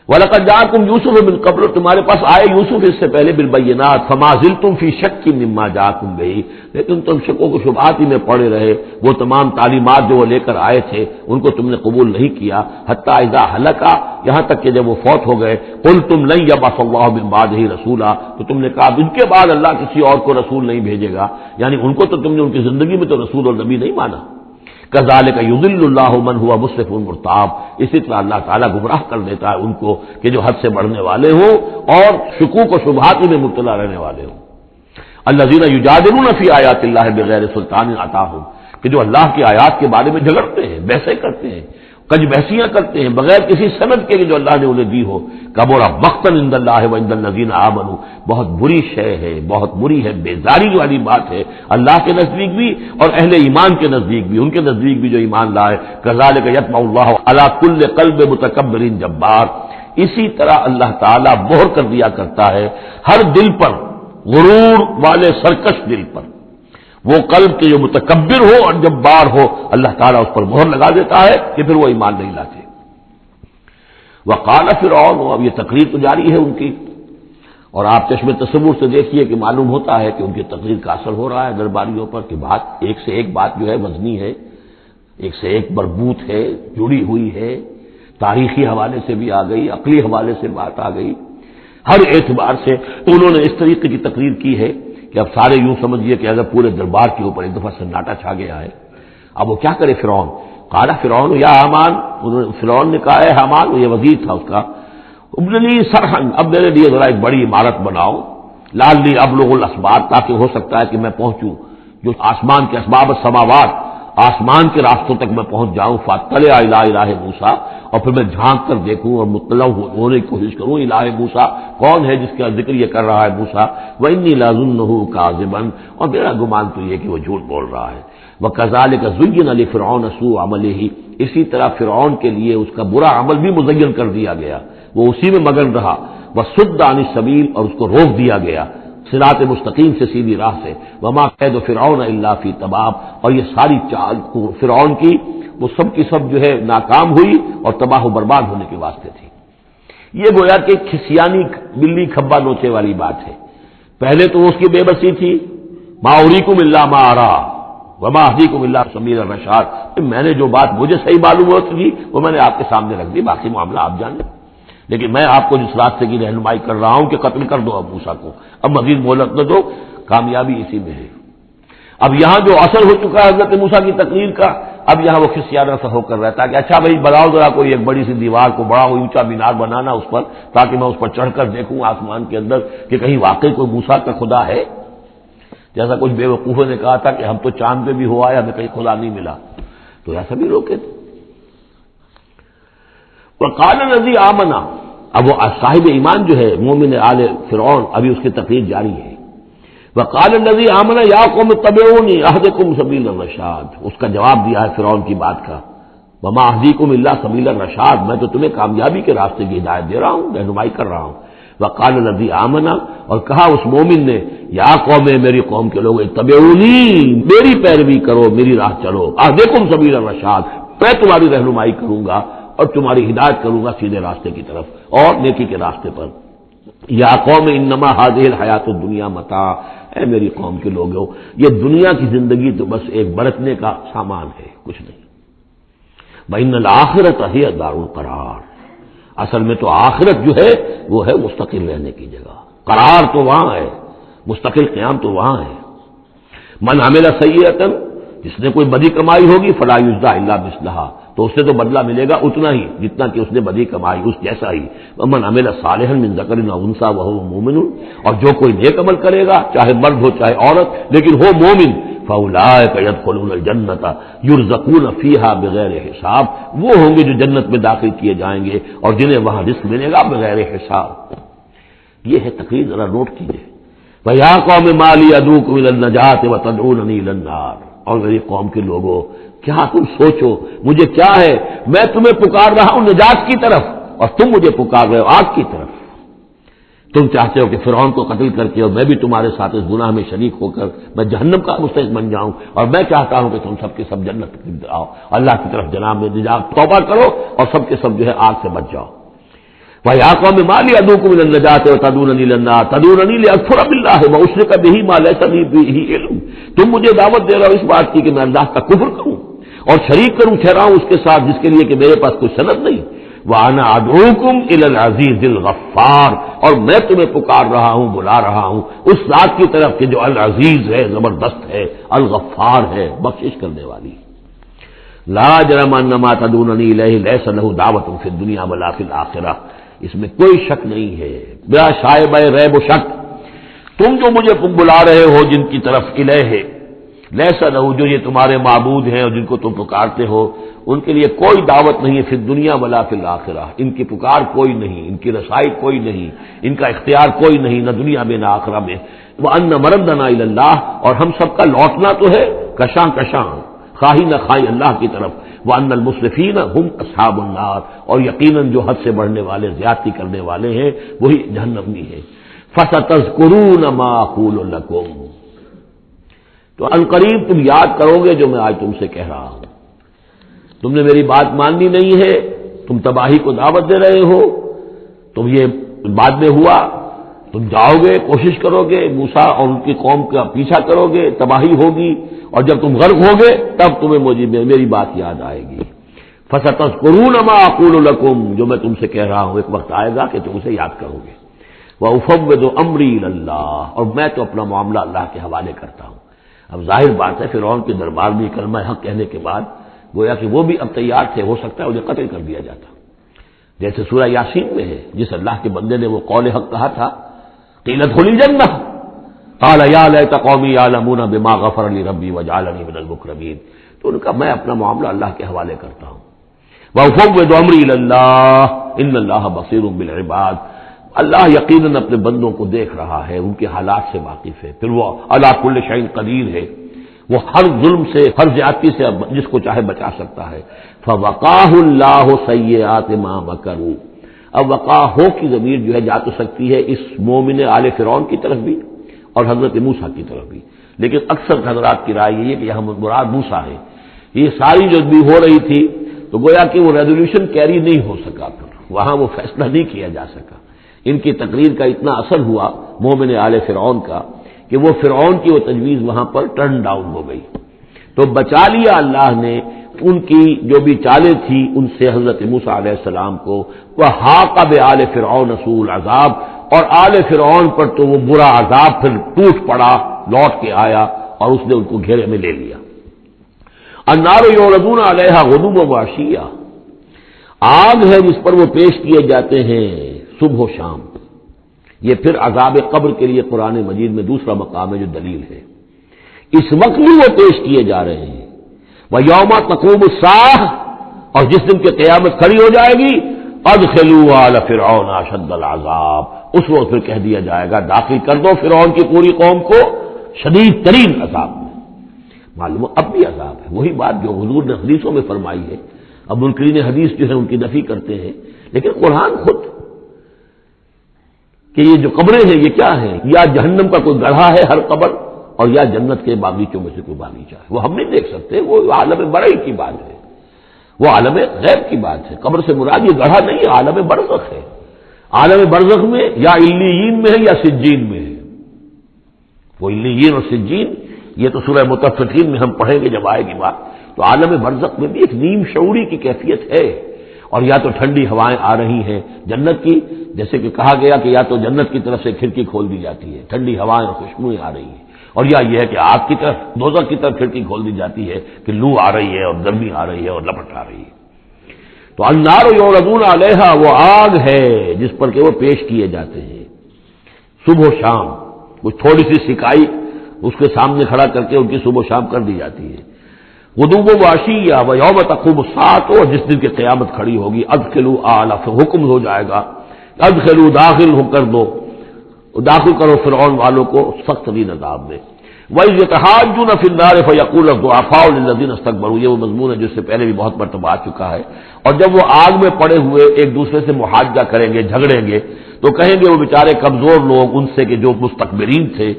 وَلَقَدْ جَاءَكُمْ يُوسُفُ مِنْ قَبْلُ، تمہارے پاس آئے یوسف اس سے پہلے بالبینات، فَمَا زِلْتُمْ فِي شَكٍّ مِّمَّا جَاءَكُمْ بِهِ، لیکن تم شکوں کو شبہات ہی میں پڑے رہے، وہ تمام تعلیمات جو وہ لے کر آئے تھے ان کو تم نے قبول نہیں کیا، حتیٰ اذا ہلک، یہاں تک کہ جب وہ فوت ہو گئے، قُلْتُمْ لَن يَبْعَثَ اللَّهُ مِن بَعْدِهِ رَسُولًا، تو تم نے کہا ان کے بعد اللہ کسی اور کو رسول نہیں بھیجے گا، یعنی ان کو تو تم نے ان کی زندگی میں تو رسول اور نبی نہیں مانا۔ کذالک یضل اللہ من هو مسرف مرتاب، اسی طرح اللہ تعالیٰ گمراہ کر دیتا ہے ان کو کہ جو حد سے بڑھنے والے ہوں اور شکوک و شبہات میں مبتلا رہنے والے ہوں۔ الذین یجادلون فی آیات اللہ بغیر سلطان اتاہم، کہ جو اللہ کی آیات کے بارے میں جھگڑتے ہیں، بحثیں کرتے ہیں، کج بحثیاں کرتے ہیں بغیر کسی سند کے جو اللہ نے انہیں دی ہو، کبر مقتا عند اللہ وعند الذین آمنوا، بہت بری شے ہے، بہت بری ہے، بیزاری والی بات ہے اللہ کے نزدیک بھی اور اہل ایمان کے نزدیک بھی، ان کے نزدیک بھی جو ایمان لائے۔ کذالک یطبع اللہ علی کل قلب متکبر جبار، اسی طرح اللہ تعالیٰ مہر کر دیا کرتا ہے ہر دل پر، غرور والے سرکش دل پر، وہ قلب کے جو متکبر ہو اور جبار ہو، اللہ تعالیٰ اس پر مہر لگا دیتا ہے کہ پھر وہ ایمان نہیں لاتے۔ وقال فرعون، اب یہ تقریر تو جاری ہے ان کی، اور آپ چشم تصور سے دیکھیے کہ معلوم ہوتا ہے کہ ان کی تقریر کا اثر ہو رہا ہے درباریوں پر، کہ بات ایک سے ایک بات جو ہے وزنی ہے، ایک سے ایک مربوط ہے، جڑی ہوئی ہے، تاریخی حوالے سے بھی آ گئی، عقلی حوالے سے بات آ گئی، ہر اعتبار سے انہوں نے اس طریقے کی تقریر کی ہے کہ اب سارے یوں سمجھیے کہ اگر پورے دربار کے اوپر ایک دفعہ سناٹا چھا گیا ہے۔ اب وہ کیا کرے فرعون؟ قال فرعون یا حامان، فرعون نے کہا ہے حامان، یہ وزیر تھا اس کا، ابن لی سرحن، اب میرے لیے ذرا ایک بڑی عمارت بناؤ، لعلی ابلغ الاسباب، تاکہ ہو سکتا ہے کہ میں پہنچوں جو آسمان کے اسباب السماوات، آسمان کے راستوں تک میں پہنچ جاؤں، فاطلع الی الہ موسیٰ، اور پھر میں جھانک کر دیکھوں اور مطلع ہونے کی کوشش کروں الہ موسیٰ کون ہے جس کا ذکر یہ کر رہا ہے موسیٰ، وانی لاظنہ کاذبا، اور میرا گمان تو یہ کہ وہ جھوٹ بول رہا ہے۔ وکذالک زین لفرعون سوء عملہ، اسی طرح فرعون کے لیے اس کا برا عمل بھی مزین کر دیا گیا، وہ اسی میں مگن رہا، وصد عن السبیل، اور اس کو روک دیا گیا صراط مستقیم سے، سیدھی راہ سے، وما کید فرعون الا فی تباب، اور یہ ساری چال فرعون کی وہ سب کی سب جو ہے ناکام ہوئی اور تباہ و برباد ہونے کے واسطے تھی۔ یہ گویا کہ کھسیانی بلی کھبا نوچے والی بات ہے۔ پہلے تو اس کی بے بسی تھی، ما اریکم الا ما ارا وما اهدیکم الا سبیل الرشاد، میں نے جو بات مجھے صحیح معلوم ہوتی وہ میں نے آپ کے سامنے رکھ دی، باقی معاملہ آپ جانیں، لیکن میں آپ کو جس راستے کی رہنمائی کر رہا ہوں کہ قتل کر دو اب موسیٰ کو، اب مزید مہلت نہ دو، کامیابی اسی میں ہے۔ اب یہاں جو اثر ہو چکا ہے حضرت موسیٰ کی تقریر کا، اب یہاں وہ خسیانہ سا ہو کر رہتا ہے کہ اچھا بھائی بناؤ ذرا کوئی ایک بڑی سی دیوار کو، بڑا اونچا مینار بنانا اس پر، تاکہ میں اس پر چڑھ کر دیکھوں آسمان کے اندر کہ کہیں واقعی کوئی موسیٰ کا خدا ہے۔ جیسا کچھ بے وقوفوں نے کہا تھا کہ ہم تو چاند پہ بھی ہو آئے، ہمیں کہیں خدا نہیں ملا، تو ایسا بھی روکے تھے۔ وقال الذی آمنا، اب وہ صاحب ایمان جو ہے مومن آل فرعون، ابھی اس کی تقریر جاری ہے۔ وقال الذی آمنا یا قوم اتبعونی اہدکم سبیل الرشاد، اس کا جواب دیا ہے فرعون کی بات کا، وما اہدیکم الا سبیل الرشاد، میں تو تمہیں کامیابی کے راستے کی ہدایت دے رہا ہوں، رہنمائی کر رہا ہوں۔ وقال الذی آمنا، اور کہا اس مومن نے، یا قوم، میری قوم کے لوگ، اتبعونی، میری پیروی کرو، میری راہ چلو، اہدکم سبیل الرشاد، میں تمہاری رہنمائی کروں گا اور تمہاری ہدایت کروں گا سیدھے راستے کی طرف اور نیکی کے راستے پر۔ یا قوم انما هذه الحیات الدنیا متاع، اے میری قوم کے لوگوں، یہ دنیا کی زندگی تو بس ایک برتنے کا سامان ہے، کچھ نہیں۔ وَإِنَّ الْآخِرَةَ هِيَ دَارُ الْقَرَارِ، اصل میں تو آخرت جو ہے وہ ہے مستقل رہنے کی جگہ، قرار تو وہاں ہے، مستقل قیام تو وہاں ہے۔ من عمل سیئۃ، جس نے کوئی بدی کمائی ہوگی، فلا یجزی الا مثلھا، تو اس سے تو بدلہ ملے گا اتنا ہی جتنا کہ اس نے بدی کمائی، اس جیسا ہی۔ ومن عمل صالحا من ذکر او انثی وهو مؤمن، اور جو کوئی نیک عمل کرے گا، چاہے مرد ہو چاہے عورت، لیکن ہو مومن، فاولئک يدخلون الجنۃ یرزقون فیہا بغیر حساب، وہ ہوں گے جو جنت میں داخل کیے جائیں گے اور جنہیں وہاں رزق ملے گا بغیر حساب۔ یہ ہے تقریر، ذرا نوٹ کیجیے۔ وَيَا قَوْمِ مَا لِي أَدْعُوكُمْ إِلَى النَّجَاةِ وَتَدْعُونَنِي إِلَى النَّارِ، اور میری قوم کے لوگوں، کیا تم سوچو مجھے کیا ہے، میں تمہیں پکار رہا ہوں نجات کی طرف اور تم مجھے پکار رہے ہو آگ کی طرف۔ تم چاہتے ہو کہ فرعون کو قتل کر کے اور میں بھی تمہارے ساتھ اس گناہ میں شریک ہو کر میں جہنم کا مستحق بن جاؤں، اور میں چاہتا ہوں کہ تم سب کے سب جنت آؤ، اللہ کی طرف جناب میں نجات توبہ کرو اور سب کے سب جو ہے آگ سے بچ جاؤ۔ وَيَا قَوْمِ مَا لِي أَدْعُوكُمْ إِلَى النَّجَاةِ وَتَدْعُونَنِي إِلَى النَّارِ تَدْعُونَنِي لِأَكْفُرَ بِاللَّهِ وَأُشْرِكَ بِهِ مَا لَيْسَ لِي بِهِ عِلْمٌ، تم مجھے دعوت دے رہے ہو اس بات کی کہ میں اللہ کا کفر کروں اور شریک کروں ٹھہراؤں اس کے ساتھ جس کے لیے کہ میرے پاس کوئی سند نہیں۔ وَأَنَا أَدْعُوكُمْ إِلَى الْعَزِيزِ الْغَفَّارِ، اور میں تمہیں پکار رہا ہوں، بلا رہا ہوں اس ذات کی طرف کہ جو العزیز ہے، زبردست ہے، الغفار ہے، بخشش کرنے والی۔ لا جرم ان ما تدعوننی الیہ لیس لہ دعوۃ فی الدنیا ولا فی الآخرہ، اس میں کوئی شک نہیں ہے، بلا شائبہ ریب و شک، تم جو مجھے بلا رہے ہو جن کی طرف الیہ، لیس لہ، جو یہ تمہارے معبود ہیں اور جن کو تم پکارتے ہو، ان کے لیے کوئی دعوت نہیں ہے فی الدنیا ولا فی الآخرہ، ان کی پکار کوئی نہیں، ان کی رسائی کوئی نہیں، ان کا اختیار کوئی نہیں، نہ دنیا میں نہ آخرہ میں۔ وَأَنَّ مَرَدَّنَا إِلَى اللَّهِ، اور ہم سب کا لوٹنا تو ہے کشاں کشاں، خواہی نہ خواہی اللہ کی طرف۔ وَأَنَّ الْمُسْرِفِينَ هُمْ أَصْحَابُ النَّارِ، اور یقیناً جو حد سے بڑھنے والے، زیادتی کرنے والے ہیں وہی جہنمی ہے۔ فَسَتَذْكُرُونَ مَا أَقُولُ لَكُمْ، تو عنقریب تم یاد کرو گے جو میں آج تم سے کہہ رہا ہوں۔ تم نے میری بات ماننی نہیں ہے، تم تباہی کو دعوت دے رہے ہو، تم یہ بعد میں ہوا، تم جاؤ گے، کوشش کرو گے، موسیٰ اور ان کی قوم کا پیچھا کرو گے، تباہی ہوگی، اور جب تم غرق ہوگے تب تمہیں مجھے میری بات یاد آئے گی۔ فَسَتَذْكُرُونَ مَا أَقُولُ لَكُمْ، جو میں تم سے کہہ رہا ہوں ایک وقت آئے گا کہ تم اسے یاد کرو گے۔ وَأُفَوِّضُ أَمْرِي إِلَى اللَّهِ، اور میں تو اپنا معاملہ اللہ کے حوالے کرتا ہوں۔ اب ظاہر بات ہے فرعون کے دربار میں کلمہ حق کہنے کے بعد گویا کہ وہ بھی اب تیار تھے، ہو سکتا ہے انہیں قتل کر دیا جاتا، جیسے سورہ یاسین میں ہے، جس اللہ کے بندے نے وہ قول حق کہا تھا، قیل ادخل الجنہ قال یا لیت قومی یعلمون بما غفر لی ربی وجعلنی من المکرمین، تو ان کا میں اپنا معاملہ اللہ کے حوالے کرتا ہوں، وافوض امری الی اللہ ان اللہ بصیر بالعباد، اللہ یقیناً اپنے بندوں کو دیکھ رہا ہے، ان کے حالات سے واقف ہے، پھر وہ علی کل شیء قدیر ہے، وہ ہر ظلم سے، ہر زیادتی سے جس کو چاہے بچا سکتا ہے۔ فوقاہ اللہ سیئات ما مکروا، اب وقاہ ہو کی ضمیر جو ہے جا تو سکتی ہے اس مومن آل فرعون کی طرف بھی اور حضرت موسیٰ کی طرف بھی، لیکن اکثر حضرات کی رائے یہ ہے کہ یہاں مراد موسیٰ ہے۔ یہ ساری جو بھی ہو رہی تھی تو گویا کہ وہ ریزولوشن کیری نہیں ہو سکا، پھر وہاں وہ فیصلہ نہیں کیا جا سکا، ان کی تقریر کا اتنا اثر ہوا مومن آل فرعون کا کہ وہ فرعون کی وہ تجویز وہاں پر ٹرن ڈاؤن ہو گئی، تو بچا لیا اللہ نے ان کی جو بھی چالیں تھی ان سے حضرت موسیٰ علیہ السلام کو، وحاق بآل فرعون سوء العذاب، اور آل فرعون پر تو وہ برا عذاب پھر ٹوٹ پڑا، لوٹ کے آیا اور اس نے ان کو گھیرے میں لے لیا۔ النار یعرضون علیہا غدوا وعشیا، آگ ہے جس پر وہ پیش کیے جاتے ہیں صبح و شام، یہ پھر عذاب قبر کے لیے قرآن مجید میں دوسرا مقام ہے جو دلیل ہے، اس وقت بھی وہ پیش کیے جا رہے ہیں۔ وَيَوْمَ تَقُومُ السَّاعَةُ، اور جس دن کی قیامت کھڑی ہو جائے گی، أَدْخِلُوا آلَ فِرْعَوْنَ أَشَدَّ الْعَذَابِ، اس وقت پھر کہہ دیا جائے گا داخل کر دو فرعون کی پوری قوم کو شدید ترین عذاب میں۔ معلوم اب بھی عذاب ہے، وہی بات جو حضور نے حدیثوں میں فرمائی ہے، اب منکرین حدیث جو ہے ان کی نفی کرتے ہیں، لیکن قرآن خود کہ یہ جو قبریں ہیں یہ کیا ہیں، یا جہنم کا کوئی گڑھا ہے ہر قبر، اور یا جنت کے باغیچوں میں سے کوئی باغیچہ ہے، وہ ہم نہیں دیکھ سکتے، وہ عالم برئی کی بات ہے، وہ عالم غیب کی بات ہے۔ قبر سے مراد یہ گڑھا نہیں ہے، عالم برزخ ہے، عالم برزخ میں یا علیین میں ہے یا سجین میں ہے، وہ علیین اور سجین یہ تو سورہ مطففین میں ہم پڑھیں گے جب آئے گی بات، تو عالم برزخ میں بھی ایک نیم شعوری کی کیفیت ہے، اور یا تو ٹھنڈی ہوائیں آ رہی ہیں جنت کی، جیسے کہ کہا گیا کہ یا تو جنت کی طرف سے کھڑکی کھول دی جاتی ہے، ٹھنڈی ہوائیں اور خوشبوئیں آ رہی ہیں، اور یا یہ ہے کہ آگ کی طرف، دوزخ کی طرف کھڑکی کھول دی جاتی ہے کہ لو آ رہی ہے اور گرمی آ رہی ہے اور لپٹ آ رہی ہے۔ تو النار یعرضون علیہا، وہ آگ ہے جس پر کہ وہ پیش کیے جاتے ہیں صبح و شام، کچھ تھوڑی سی سکائی اس کے سامنے کھڑا کر کے ان کی صبح و شام کر دی جاتی ہے۔ غدوا وعشیا ویوم تقوم الساعۃ، اور جس دن کی قیامت کھڑی ہوگی، ادخلوا آل، حکم ہو جائے گا ادخلوا، داخل ہو کر دو، داخل کرو فرعون والوں کو سخت ترین عذاب میں۔ وَإِذْ يَتَحَاجُّونَ فِي النَّارِ فَيَقُولُ الضُّعَفَاءُ لِلَّذِينَ اسْتَكْبَرُوا، یہ وہ مضمون ہے جس سے پہلے بھی بہت مرتبہ آ چکا ہے، اور جب وہ آگ میں پڑے ہوئے ایک دوسرے سے محاجہ کریں گے، جھگڑیں گے، تو کہیں گے وہ بیچارے کمزور لوگ ان سے کہ جو مستکبرین تھے،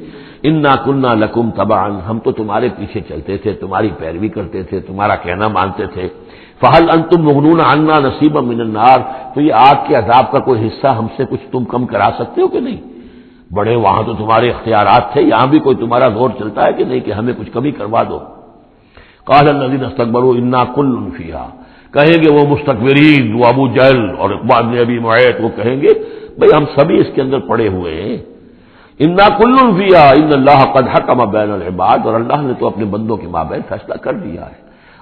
اِنَّا كُنَّا لَكُمْ تَبَعًا، ہم تو تمہارے پیچھے چلتے تھے، تمہاری پیروی کرتے تھے، تمہارا کہنا مانتے تھے، فَهَلْ أَنْتُمْ مُغْنُونَ عَنَّا نَصِيبًا مِّنَ النَّارِ، تو یہ آگ کے عذاب کا کوئی حصہ ہم سے کچھ تم کم کرا سکتے ہو کہ نہیں؟ بڑے وہاں تو تمہارے اختیارات تھے، یہاں بھی کوئی تمہارا زور چلتا ہے کہ نہیں کہ ہمیں کچھ کمی کروا دو؟ قال الذين استكبروا انا كل فيها، کہیں گے وہ مستکبرین، وہ ابو جہل اور اقبال بن ابی معیط، وہ کہیں گے بھئی ہم سبھی اس کے اندر پڑے ہوئے ہیں، انا كل فيها ان الله قد حكم بين العباد، اور اللہ نے تو اپنے بندوں کے مابین فیصلہ کر دیا ہے۔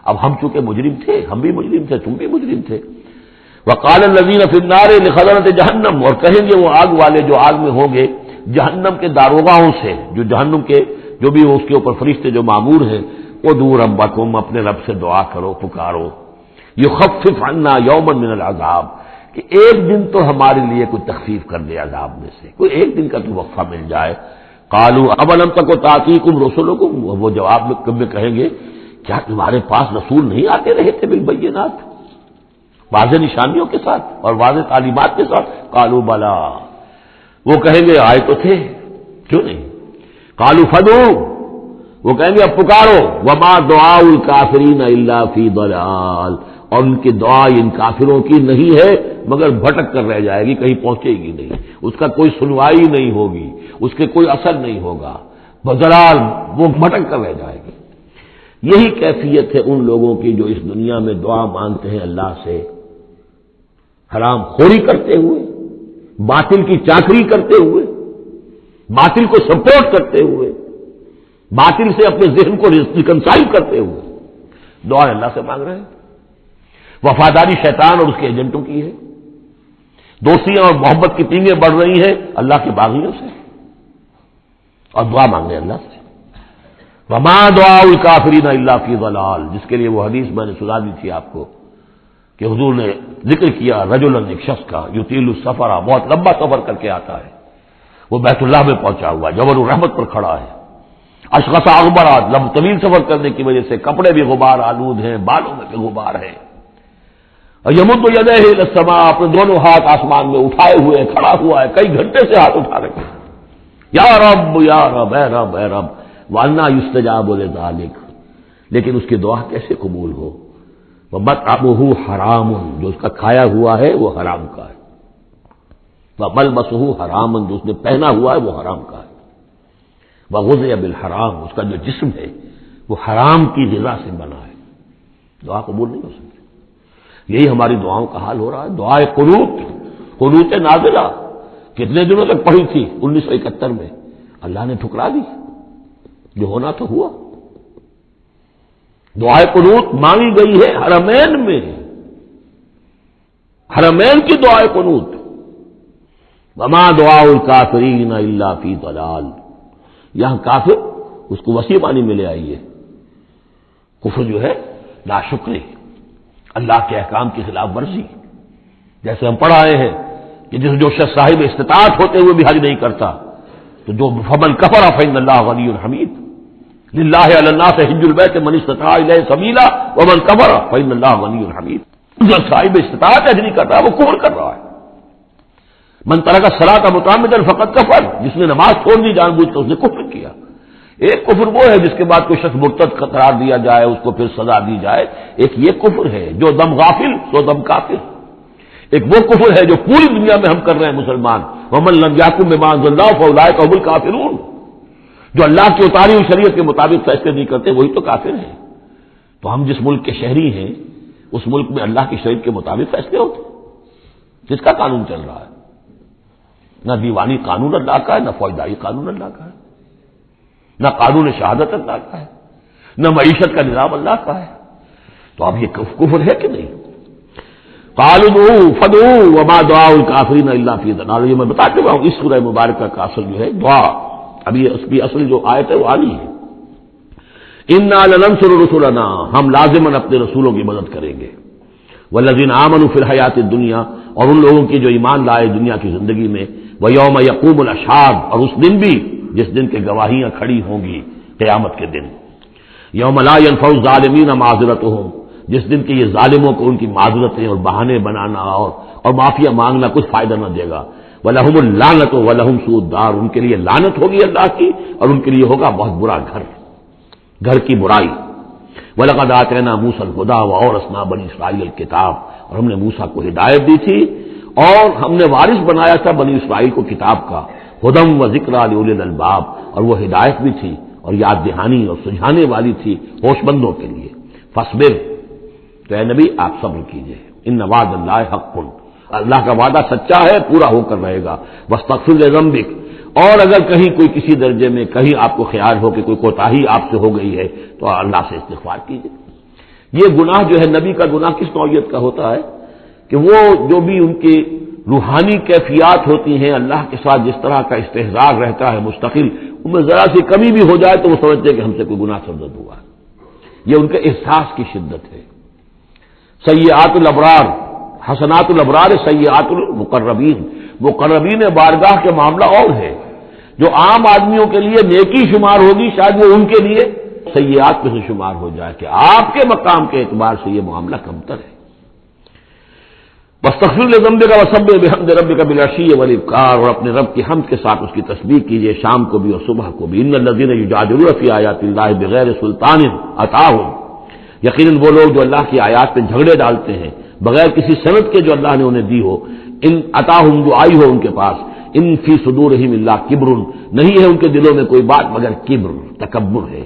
اب ہم چونکہ مجرم تھے، ہم بھی مجرم تھے، تم بھی مجرم تھے۔ وقال الذين في النار لخزنة جہنم، اور کہیں گے وہ آگ والے جو آگ میں ہوں گے جہنم کے داروغاؤں سے، جو جہنم کے جو بھی اس کے اوپر فرشتے جو معمور ہیں، ادعوا ربکم، اپنے رب سے دعا کرو، پکارو، یخفف عنا یوما من العذاب، کہ ایک دن تو ہمارے لیے کوئی تخفیف کر دے عذاب میں سے، کوئی ایک دن کا تو وقفہ مل جائے۔ قالوا اولم تک تاتیکم رسلکم، وہ جواب میں کہیں گے کیا تمہارے پاس رسول نہیں آتے رہے تھے بالبینات، واضح نشانیوں کے ساتھ اور واضح تعلیمات کے ساتھ؟ قالوا بلا، وہ کہیں گے آئے تو تھے، کیوں نہیں؟ قالوا فدعوا، وہ کہیں گے اب پکارو، وما دعاء الکافرین الا فی ضلال، اور ان کی دعا ان کافروں کی نہیں ہے مگر بھٹک کر رہ جائے گی، کہیں پہنچے گی نہیں، اس کا کوئی سنوائی نہیں ہوگی، اس کے کوئی اثر نہیں ہوگا، بضلال، وہ بھٹک کر رہ جائے گی۔ یہی کیفیت ہے ان لوگوں کی جو اس دنیا میں دعا مانگتے ہیں اللہ سے، حرام خوری کرتے ہوئے، باطل کی چاکری کرتے ہوئے، باطل کو سپورٹ کرتے ہوئے، باطل سے اپنے ذہن کو ریکنسائل کرتے ہوئے دعا اللہ سے مانگ رہے ہیں۔ وفاداری شیطان اور اس کے ایجنٹوں کی ہے، دوستیاں اور محبت کی پینگیں بڑھ رہی ہیں اللہ کے باغیوں سے، اور دعا مانگے اللہ سے۔ وما دعاء الکافرین الا فی ضلال، جس کے لیے وہ حدیث میں نے سنا دی تھی آپ کو کہ حضور نے ذکر کیا رجلا، ایک شخص کا یطیل السفر، بہت لمبا سفر کر کے آتا ہے، وہ بیت اللہ میں پہنچا ہوا جبل الرحمت پر کھڑا ہے، اشخص اغبرا، طویل سفر کرنے کی وجہ سے کپڑے بھی غبار آلود ہیں، بالوں میں بھی غبار ہے، اور یمد یدیہ الی السماء، اپنے دونوں ہاتھ آسمان میں اٹھائے ہوئے کھڑا ہوا ہے، کئی گھنٹے سے ہاتھ اٹھا رکھے ہیں، یا رب یا رب، اے رب اے رب، وَأَنَّىٰ يُسْتَجَابُ لِذَٰلِكَ، لیکن اس کی دعا کیسے قبول ہو؟ وَمَطْعَمُهُ حَرَامٌ، جو اس کا کھایا ہوا ہے وہ حرام کا ہے، وَمَلْبَسُهُ حَرَامٌ، جو اس نے پہنا ہوا ہے وہ حرام کا ہے، وَغُذِيَ بِالْحَرَامِ، اس کا جو جسم ہے وہ حرام کی غذا سے بنا ہے، دعا قبول نہیں ہو سکتی۔ یہی ہماری دعاؤں کا حال ہو رہا ہے۔ دعائے قنوت، قنوت نازلہ کتنے دنوں تک پڑھی تھی 1971 میں، اللہ نے ٹھکرا دی، جو ہونا تو ہوا۔ دعائے قنوت مانگی گئی ہے حرمین میں، حرمین کی دعائے قنوت۔ وما دعاء الکافرین الا فی ضلال، یہاں کافر اس کو وسیع معنی میں لے آئیے، کفر جو ہے ناشکری، اللہ کے احکام کی خلاف ورزی، جیسے ہم پڑھ آئے ہیں کہ جو شخص صاحب استطاعت ہوتے ہوئے بھی حج نہیں کرتا، تو جو فمن کفر فإن اللہ غنی حمید، للہ علی الناس حج البیت من استطاع الیہ سبیلا ومن کفر فإن اللہ غنی حمید، جو صاحب استطاعت حج نہیں کرتا وہ کفر کر رہا ہے۔ من ترک الصلاۃ متعمدا فقد کفر، جس نے نماز چھوڑ دی جان بوجھ کر اس نے کفر کیا۔ ایک کفر وہ ہے جس کے بعد کوئی شخص مرتد قرار دیا جائے، اس کو پھر سزا دی جائے، ایک یہ کفر ہے جو دم غافل سو دم کافر، ایک وہ کفر ہے جو پوری دنیا میں ہم کر رہے ہیں مسلمان، ومن لم یحکم بما انزل اللہ فاولئک هم الکافرون، جو اللہ کی اتاری ہوئی شریعت کے مطابق فیصلے نہیں کرتے وہی تو کافر ہیں۔ تو ہم جس ملک کے شہری ہیں اس ملک میں اللہ کی شریعت کے مطابق فیصلے ہوتے، جس کا قانون چل رہا ہے، نہ دیوانی قانون اللہ کا ہے، نہ فوجداری قانون اللہ کا ہے، نہ قانون شہادت اللہ کا ہے، نہ معیشت کا نظام اللہ کا ہے، تو اب یہ کفر ہے کہ نہیں؟ قالوا ادعوا فادعوا وما دعاء الکافرین الا فی ضلال، یہ میں بتا چکا ہوں، اس سورہ مبارکہ کا اصل جو ہے دعا، ابھی اس کی اصل جو آیت ہے وہ آنی ہے، انا لننصر رسلنا، ہم لازماً اپنے رسولوں کی مدد کریں گے، والذین آمنوا فی الحیات الدنیا، اور ان لوگوں کی جو ایمان لائے دنیا کی زندگی میں، ویوم یقوم الاشہاد، اور اس دن بھی جس دن کے گواہیاں کھڑی ہوں گی قیامت کے دن، یوم لا ينفع الظالمین معذرتهم، جس دن کے یہ ظالموں کو ان کی معذرتیں اور بہانے بنانا اور معافیا مانگنا کچھ فائدہ نہ دے گا، وَلَهُمُ اللَّعْنَةُ وَلَهُمْ سُوءُ الدَّارِ، ان کے لیے لعنت ہوگی اللہ کی اور ان کے لیے ہوگا بہت برا گھر کی برائی۔ وَلَقَدْ آتَيْنَا مُوسَى الْهُدَىٰ وَأَوْرَثْنَا بَنِي إِسْرَائِيلَ الْكِتَابَ، اور ہم نے موسیٰ کو ہدایت دی تھی اور ہم نے وارث بنایا تھا بنی اسرائیل کو کتاب کا، ہدی و ذکریٰ لأولی الألباب، اور وہ ہدایت بھی تھی اور یاد دہانی اور سجھانے والی تھی ہوش مندوں کے لیے۔ فاصبر، تو اے نبی آپ صبر کیجئے، ان وعد اللہ حق، اللہ کا وعدہ سچا ہے، پورا ہو کر رہے گا۔ واستغفر لذنبک، اور اگر کہیں کوئی کسی درجے میں کہیں آپ کو خیال ہو کہ کوئی کوتاہی آپ سے ہو گئی ہے تو اللہ سے استغفار کیجئے۔ یہ گناہ جو ہے نبی کا گناہ کس نوعیت کا ہوتا ہے کہ وہ جو بھی ان کی روحانی کیفیات ہوتی ہیں اللہ کے ساتھ جس طرح کا استحضار رہتا ہے مستقل، ان میں ذرا سی کمی بھی ہو جائے تو وہ سمجھتے ہیں کہ ہم سے کوئی گناہ سرزد ہوا ہے، یہ ان کے احساس کی شدت ہے۔ سیئات الابرار حسنات الابرار سیئات المقربین، مقربین بارگاہ کے معاملہ اور ہے، جو عام آدمیوں کے لیے نیکی شمار ہوگی شاید وہ ان کے لیے سیئات میں سے شمار ہو جائے کہ آپ کے مقام کے اعتبار سے یہ معاملہ کمتر ہے۔ واستغفر لذنبک وسبح بحمد ربک بالعشی والابکار، اور اپنے رب کی حمد کے ساتھ اس کی تسبیح کیجیے شام کو بھی اور صبح کو بھی۔ ان الذین یجادلون فی آیات اللہ بغیر سلطان اتاہم، یقیناً وہ لوگ جو اللہ کی آیات پہ جھگڑے ڈالتے ہیں بغیر کسی سند کے جو اللہ نے انہیں دی ہو، ان اتاہم جو آئی ہو ان کے پاس، ان فی صدورہم الا کبر، نہیں ہے ان کے دلوں میں کوئی بات مگر کبر، تکبر ہے۔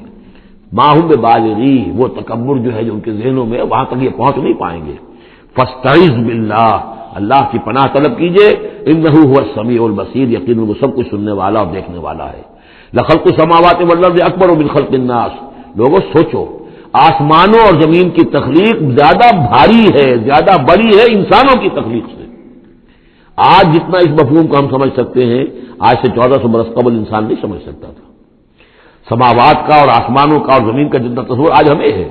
ما ہم ببالغی، وہ تکبر جو ہے جو ان کے ذہنوں میں وہاں تک یہ پہنچ نہیں پائیں گے۔ فاستعذ باللہ، اللہ کی پناہ طلب کیجئے، انہ هو السمیع البصیر، یقیناً وہ سب کچھ سننے والا اور دیکھنے والا ہے۔ لخلق السماوات والارض اکبر من خلق الناس، لوگوں سوچو آسمانوں اور زمین کی تخلیق زیادہ بھاری ہے، زیادہ بڑی ہے انسانوں کی تخلیق سے۔ آج جتنا اس مفہوم کو ہم سمجھ سکتے ہیں آج سے 1400 برس قبل انسان نہیں سمجھ سکتا تھا. سماوات کا اور آسمانوں کا اور زمین کا جتنا تصور آج ہمیں ہے.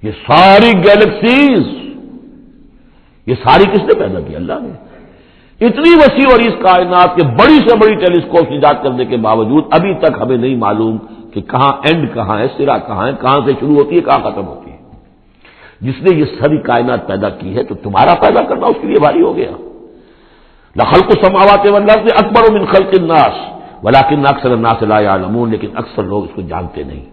یہ ساری گیلیکسیز یہ ساری کس نے پیدا کی؟ اللہ نے. اتنی وسیع اور اس کائنات کے بڑی سے بڑی ٹیلیسکوپ ایجاد کرنے کے باوجود ابھی تک ہمیں نہیں معلوم کہ کہاں اینڈ کہاں ہے، سرا کہاں ہے، کہاں سے شروع ہوتی ہے کہاں ختم ہوتی ہے. جس نے یہ ساری کائنات پیدا کی ہے تو تمہارا پیدا کرنا اس کے لیے بھاری ہو گیا. لخلق السماوات والارض اکبر من خلق الناس ولکن اکثر الناس لا یعلمون، لیکن اکثر لوگ اس کو جانتے نہیں.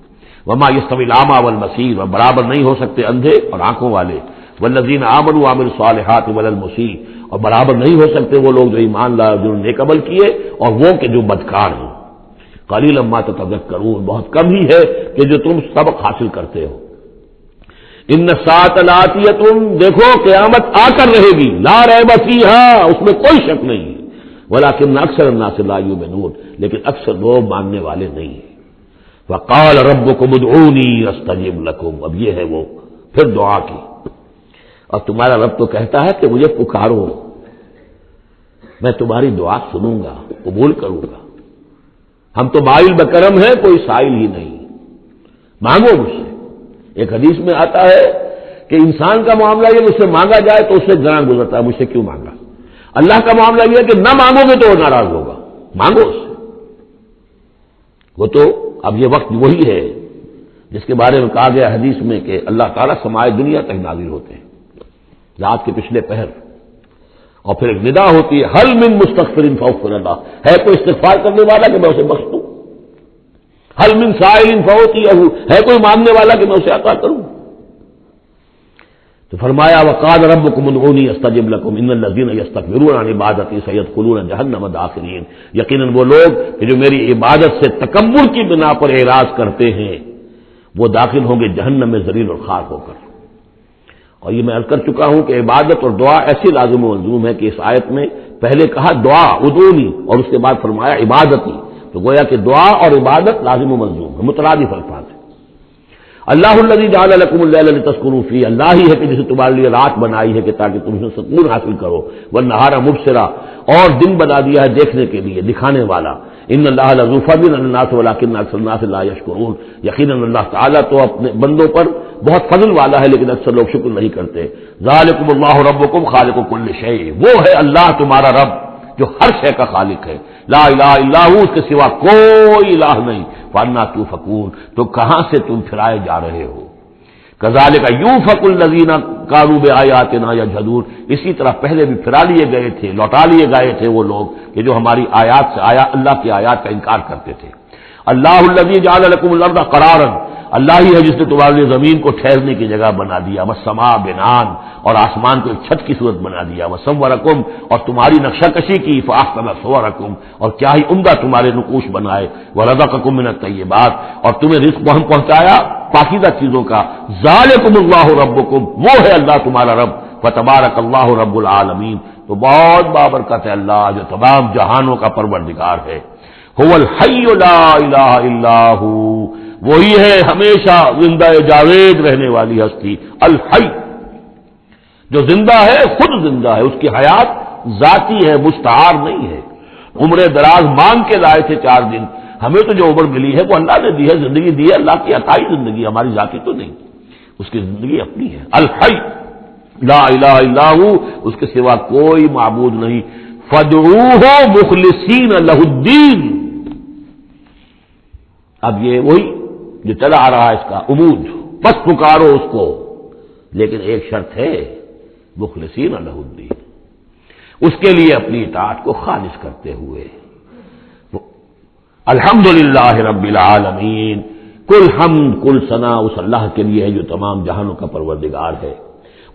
وما یستوی الاعمی والبصیر، اور برابر نہیں ہو سکتے اندھے اور آنکھوں والے. والذین آمنوا وعملوا الصالحات ولا المسیء، اور برابر نہیں ہو سکتے وہ لوگ جو ایمان لائے جنہوں نے نیک عمل کیے اور وہ کہ جو بدکار ہیں. قلیلا ما تتذکرون، بہت کم ہی ہے کہ جو تم سبق حاصل کرتے ہو. ان الساعۃ لآتیۃ، دیکھو قیامت آ کر رہے گی، لا ریب فیہا، اس میں کوئی شک نہیں. ولکن اکثر الناس لا یؤمنون، لیکن اکثر لوگ ماننے والے نہیں ہیں. وقال ربکم ادعونی استجب لکم، اب یہ ہے وہ پھر دعا کی. اور تمہارا رب تو کہتا ہے کہ مجھے پکارو، میں تمہاری دعا سنوں گا، قبول کروں گا. ہم تو مائل بکرم ہیں، کوئی سائل ہی نہیں. مانگو مجھ سے. ایک حدیث میں آتا ہے کہ انسان کا معاملہ یہ مجھ سے مانگا جائے تو اس سے گراں گزرتا ہے، مجھ سے کیوں مانگا. اللہ کا معاملہ یہ ہے کہ نہ مانگو گے تو وہ ناراض ہوگا. مانگو اس سے. وہ تو اب یہ وقت وہی ہے جس کے بارے میں کہا گیا حدیث میں کہ اللہ تعالیٰ سمائے دنیا تک نازل ہوتے ہیں رات کے پچھلے پہر، اور پھر ایک ندا ہوتی ہے حل من مستغفر فاغفر اللہ، ہے کوئی استغفار کرنے والا کہ میں اسے بخش دوں. حل من سائل فاعطیہ، ہے کوئی مانگنے والا کہ میں اسے عطا کروں. تو فرمایا وقال ربکم ادعونی استجب لکم ان الذین یستکبرون عن عبادتی سیدخلون جہنم داخرین، یقیناً وہ لوگ کہ جو میری عبادت سے تکبر کی بنا پر اعراض کرتے ہیں وہ داخل ہوں گے جہنم میں ذلیل اور خار ہو کر. اور یہ میں عرض کر چکا ہوں کہ عبادت اور دعا ایسی لازم و ملزوم ہے کہ اس آیت میں پہلے کہا دعا ادعونی اور اس کے بعد فرمایا عبادتی، تو گویا کہ دعا اور عبادت لازم و ملزوم ہے، مترادف الفاظ ہے. اللہ الذی جعل لکم اللیل لتسکنوا فیہ، اللہ ہی ہے کہ جسے تمہارے لیے رات بنائی ہے کہ تاکہ تم سے سکون حاصل کرو. والنہار مبصرا، اور دن بنا دیا ہے دیکھنے کے لیے، دکھانے والا. ان اللہ لذو فضل علی الناس ولکن اکثر الناس لا یشکرون، یقیناً اللہ تعالیٰ تو اپنے بندوں پر بہت فضل والا ہے لیکن اکثر لوگ شکر نہیں کرتے. ذالکم اللہ ربکم خالق کل شیء، وہ ہے اللہ تمہارا رب جو ہر شے کا خالق ہے. لا الہ الا ہو، اس کے سوا کوئی الہ نہیں. فانا توفکون، تو کہاں سے تم پھرائے جا رہے ہو. کذالک یوفک الذین کانوا بآیاتنا یجحدون، اسی طرح پہلے بھی پھرا لیے گئے تھے، لوٹا لیے گئے تھے وہ لوگ کہ جو ہماری آیات سے اللہ کی آیات کا انکار کرتے تھے. اللہ الذی جعل لکم الارض قرارا، اللہ ہی ہے جس نے تمہارے لیے زمین کو ٹھہرنے کی جگہ بنا دیا. والسماء بناء، اور آسمان کو ایک چھت کی صورت بنا دیا. وصورکم، اور تمہاری نقشہ کشی کی. فاحسن صورکم، اور کیا ہی عمدہ تمہارے نقوش بنائے. ورزقکم من الطیبات، اور تمہیں رزق ہم پہنچایا پاکیزہ چیزوں کا. ذالکم اللہ ربکم، وہ ہے اللہ تمہارا رب. فتبارک اللہ رب العالمین، تو بہت بابرکت ہے اللہ جو تمام جہانوں کا پروردگار ہے. هو الحی لا الہ الا ہو، وہی ہے ہمیشہ زندہ جاوید رہنے والی ہستی. الحی، جو زندہ ہے خود زندہ ہے، اس کی حیات ذاتی ہے، مستعار نہیں ہے. عمر دراز مانگ کے لائے تھے 4 دن، ہمیں تو جو عمر ملی ہے وہ اللہ نے دی ہے، زندگی دی ہے، اللہ کی عطائی زندگی، ہماری ذاتی تو نہیں، اس کی زندگی اپنی ہے. الحی لا الہ الا ہو، اس کے سوا کوئی معبود نہیں. فادعوہ مخلصین لہ الدین، اب یہ وہی جو چلا آ رہا ہے اس کا عمود، بس پکارو اس کو، لیکن ایک شرط ہے مخلصین لہ الدین، اس کے لیے اپنی اطاعت کو خالص کرتے ہوئے. الحمدللہ رب العالمین، کل حمد کل ثنا اس اللہ کے لیے ہے جو تمام جہانوں کا پروردگار ہے.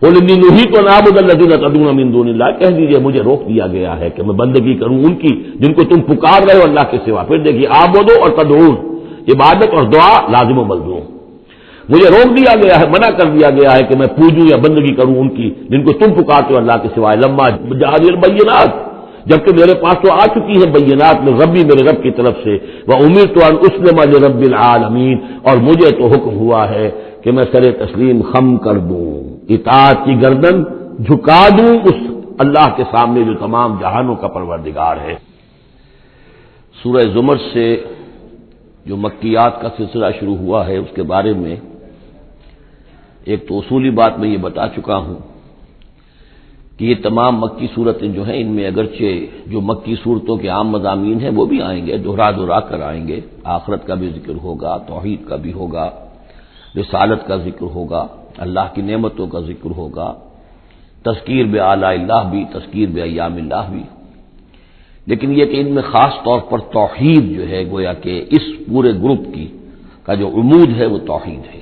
قل انی نہیت ان اعبد الذین تدعون من دون اللہ، کہہ دیجیے مجھے روک دیا گیا ہے کہ میں بندگی کروں ان کی جن کو تم پکار رہے ہو اللہ کے سوا. پھر دیکھیے عابدو اور تدعون، عبادت اور دعا لازم و ملزوم. مجھے روک دیا گیا ہے، منع کر دیا گیا ہے کہ میں پوجوں یا بندگی کروں ان کی جن کو تم پکارتے ہو اللہ کے سوائے. لما جاءنی البینات، جبکہ میرے پاس تو آ چکی ہے بینات میں ربی، میرے رب کی طرف سے. وامرت ان اسلم لرب العالمین، اور مجھے تو حکم ہوا ہے کہ میں سر تسلیم خم کر دوں، اطاعت کی گردن جھکا دوں اس اللہ کے سامنے جو تمام جہانوں کا پروردگار ہے۔ سورہ زمر سے جو مکیات کا سلسلہ شروع ہوا ہے اس کے بارے میں ایک تو اصولی بات میں یہ بتا چکا ہوں کہ یہ تمام مکی صورتیں جو ہیں ان میں اگرچہ جو مکی صورتوں کے عام مضامین ہیں وہ بھی آئیں گے، دہرا کر آئیں گے، آخرت کا بھی ذکر ہوگا، توحید کا بھی ہوگا، رسالت کا ذکر ہوگا، اللہ کی نعمتوں کا ذکر ہوگا، تذکیر بآلاء اللہ بھی، تذکیر بایام اللہ بھی، لیکن یہ کہ ان میں خاص طور پر توحید جو ہے گویا کہ اس پورے گروپ کا جو عمود ہے وہ توحید ہے۔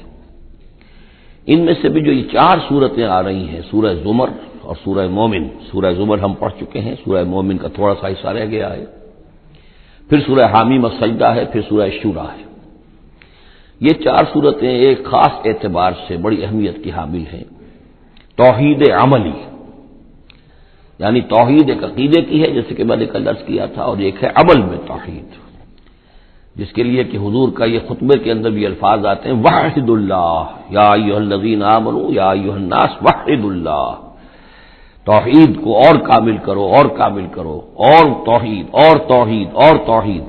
ان میں سے بھی جو یہ 4 صورتیں آ رہی ہیں، سورہ زمر اور سورہ مومن، سورہ زمر ہم پڑھ چکے ہیں، سورہ مومن کا تھوڑا سا حصہ رہ گیا ہے، پھر سورہ حامیم السجدہ ہے، پھر سورہ شورا ہے۔ یہ 4 صورتیں ایک خاص اعتبار سے بڑی اہمیت کی حامل ہیں، توحید عملی، یعنی توحید ایک عقیدے کی ہے جیسے کہ میں نے کل عرض کیا تھا، اور ایک ہے عمل میں توحید، جس کے لیے کہ حضور کا یہ خطبے کے اندر بھی الفاظ آتے ہیں وحد اللہ یا ایھا الذین آمنوا یا ایھا الناس وحد اللہ، توحید کو اور کامل کرو اور کامل کرو، اور توحید اور توحید اور توحید۔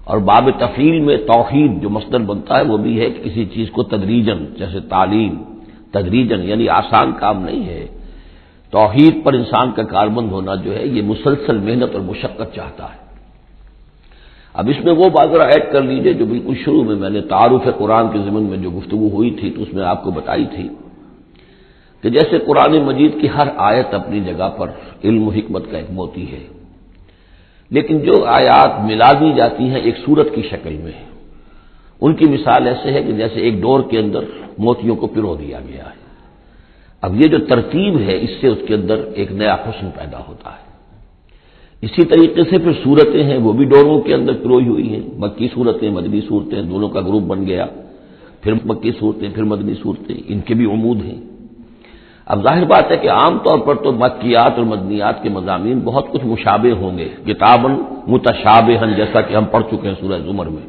اور باب تفعیل میں توحید جو مصدر بنتا ہے وہ بھی ہے کہ کسی چیز کو تدریجن، جیسے تعلیم تدریجن، یعنی آسان کام نہیں ہے، توحید پر انسان کا کاربند ہونا جو ہے یہ مسلسل محنت اور مشقت چاہتا ہے۔ اب اس میں وہ بات ذرا ایڈ کر لیجئے جو بالکل شروع میں نے تعارف قرآن کے ضمن میں جو گفتگو ہوئی تھی تو اس میں آپ کو بتائی تھی کہ جیسے قرآن مجید کی ہر آیت اپنی جگہ پر علم و حکمت کا ایک موتی ہے، لیکن جو آیات ملا دی جاتی ہیں ایک سورت کی شکل میں، ان کی مثال ایسے ہے کہ جیسے ایک ڈور کے اندر موتیوں کو پرو دیا گیا ہے۔ اب یہ جو ترتیب ہے اس سے اس کے اندر ایک نیا حسن پیدا ہوتا ہے۔ اسی طریقے سے پھر صورتیں ہیں وہ بھی ڈوروں کے اندر پروئی ہوئی ہیں، مکی صورتیں مدنی صورتیں، دونوں کا گروپ بن گیا، پھر مکی صورتیں پھر مدنی صورتیں، ان کے بھی عمود ہیں۔ اب ظاہر بات ہے کہ عام طور پر تو مکیات اور مدنیات کے مضامین بہت کچھ مشابہ ہوں گے، کتاباً متشابہاً، جیسا کہ ہم پڑھ چکے ہیں سورہ زمر میں،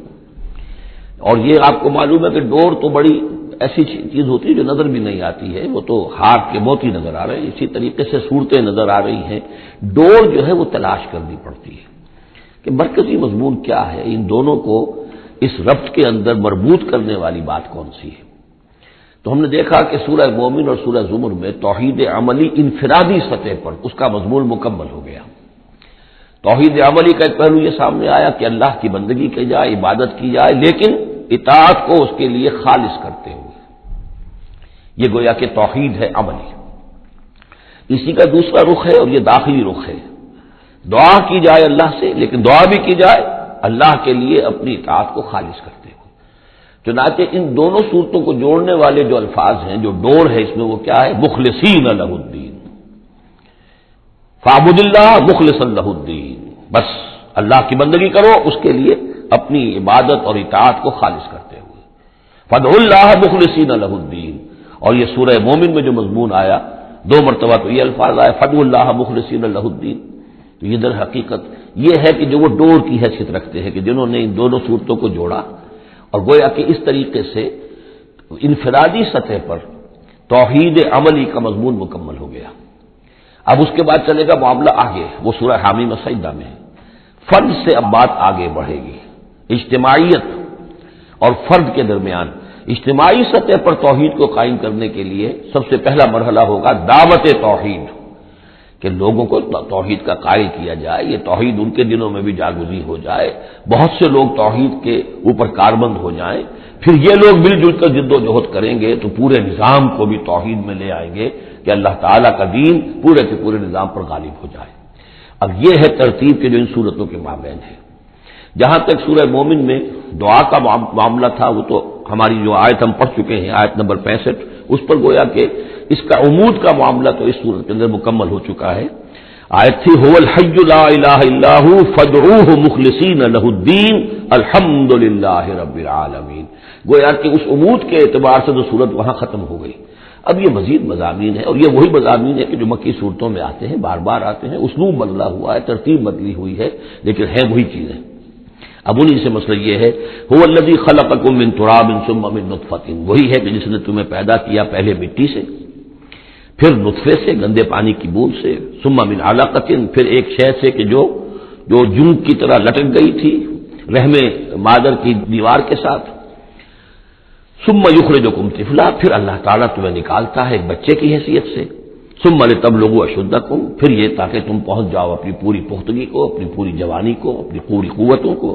اور یہ آپ کو معلوم ہے کہ ڈور تو بڑی ایسی چیز ہوتی ہے جو نظر بھی نہیں آتی ہے، وہ تو ہاتھ کے موتی نظر آ رہے ہیں، اسی طریقے سے صورتیں نظر آ رہی ہیں، ڈور جو ہے وہ تلاش کرنی پڑتی ہے کہ مرکزی مضمون کیا ہے، ان دونوں کو اس ربط کے اندر مربوط کرنے والی بات کون سی ہے۔ تو ہم نے دیکھا کہ سورہ مومن اور سورہ زمر میں توحید عملی انفرادی سطح پر اس کا مضمون مکمل ہو گیا۔ توحید عملی کا ایک پہلو یہ سامنے آیا کہ اللہ کی بندگی کی جائے، عبادت کی جائے، لیکن اطاعت کو اس کے لیے خالص کرتے ہوئے، یہ گویا کہ توحید ہے عملی۔ اسی کا دوسرا رخ ہے اور یہ داخلی رخ ہے، دعا کی جائے اللہ سے، لیکن دعا بھی کی جائے اللہ کے لیے اپنی اطاعت کو خالص کرتے ہوئے۔ چنانچہ ان دونوں صورتوں کو جوڑنے والے جو الفاظ ہیں، جو ڈور ہے اس میں، وہ کیا ہے؟ مخلصین لہ الدین، فاعبد اللہ مخلصا لہ الدین، بس اللہ کی بندگی کرو، اس کے لیے اپنی عبادت اور اطاعت کو خالص کرتے ہوئے، فادعوا اللہ مخلصین لہ الدین۔ اور یہ سورہ مومن میں جو مضمون آیا 2 مرتبہ تو یہ الفاظ آئے فادعوا اللہ مخلصین لہ الدین، تو یہ در حقیقت یہ ہے کہ جو وہ ڈور کی حیثیت رکھتے ہیں کہ جنہوں نے ان دونوں صورتوں کو جوڑا، اور گویا کہ اس طریقے سے انفرادی سطح پر توحید عملی کا مضمون مکمل ہو گیا۔ اب اس کے بعد چلے گا معاملہ آگے، وہ سورہ حامیم السجدہ میں ہے، فرد سے اب بات آگے بڑھے گی، اجتماعیت اور فرد کے درمیان اجتماعی سطح پر توحید کو قائم کرنے کے لیے سب سے پہلا مرحلہ ہوگا دعوت توحید، کہ لوگوں کو توحید کا قائل کیا جائے، یہ توحید ان کے دلوں میں بھی جاگزی ہو جائے، بہت سے لوگ توحید کے اوپر کاربند ہو جائیں، پھر یہ لوگ مل جل کر جد و جہد کریں گے تو پورے نظام کو بھی توحید میں لے آئیں گے کہ اللہ تعالیٰ کا دین پورے کے پورے نظام پر غالب ہو جائے۔ اب یہ ہے ترتیب کے جو ان صورتوں کے مابین ہے۔ جہاں تک سورہ مومن میں دعا کا معاملہ تھا وہ تو ہماری جو آیت ہم پڑھ چکے ہیں، آیت نمبر 65، اس پر گویا کہ اس کا عمود کا معاملہ تو اس صورت کے اندر مکمل ہو چکا ہے۔ آیت تھی هو الحی لا الہ الا هو فادعوه مخلصین لہ الدین الحمد للہ رب العالمین، گویا کہ اس عمود کے اعتبار سے تو صورت وہاں ختم ہو گئی۔ اب یہ مزید مضامین ہے، اور یہ وہی مضامین ہے کہ جو مکی صورتوں میں آتے ہیں، بار بار آتے ہیں، اسلوب بدلا ہوا ہے، ترتیب بدلی ہوئی ہے، لیکن ہے وہی چیزیں۔ اب انہی سے مسئلہ یہ ہے هو الذی خلقکم من تراب ثم من نطفۃ، وہی ہے کہ جس نے تمہیں پیدا کیا پہلے مٹی سے، پھر نطفے سے، گندے پانی کی بوند سے، ثم من علقۃ، پھر ایک شے سے کہ جو جون کی طرح لٹک گئی تھی رحم مادر کی دیوار کے ساتھ، ثم یخرجکم طفلا، پھر اللہ تعالیٰ تمہیں نکالتا ہے ایک بچے کی حیثیت سے، ثم لتبلغوا اشدکم، پھر یہ تاکہ تم پہنچ جاؤ اپنی پوری پختگی کو، اپنی پوری جوانی کو، اپنی پوری قوتوں کو،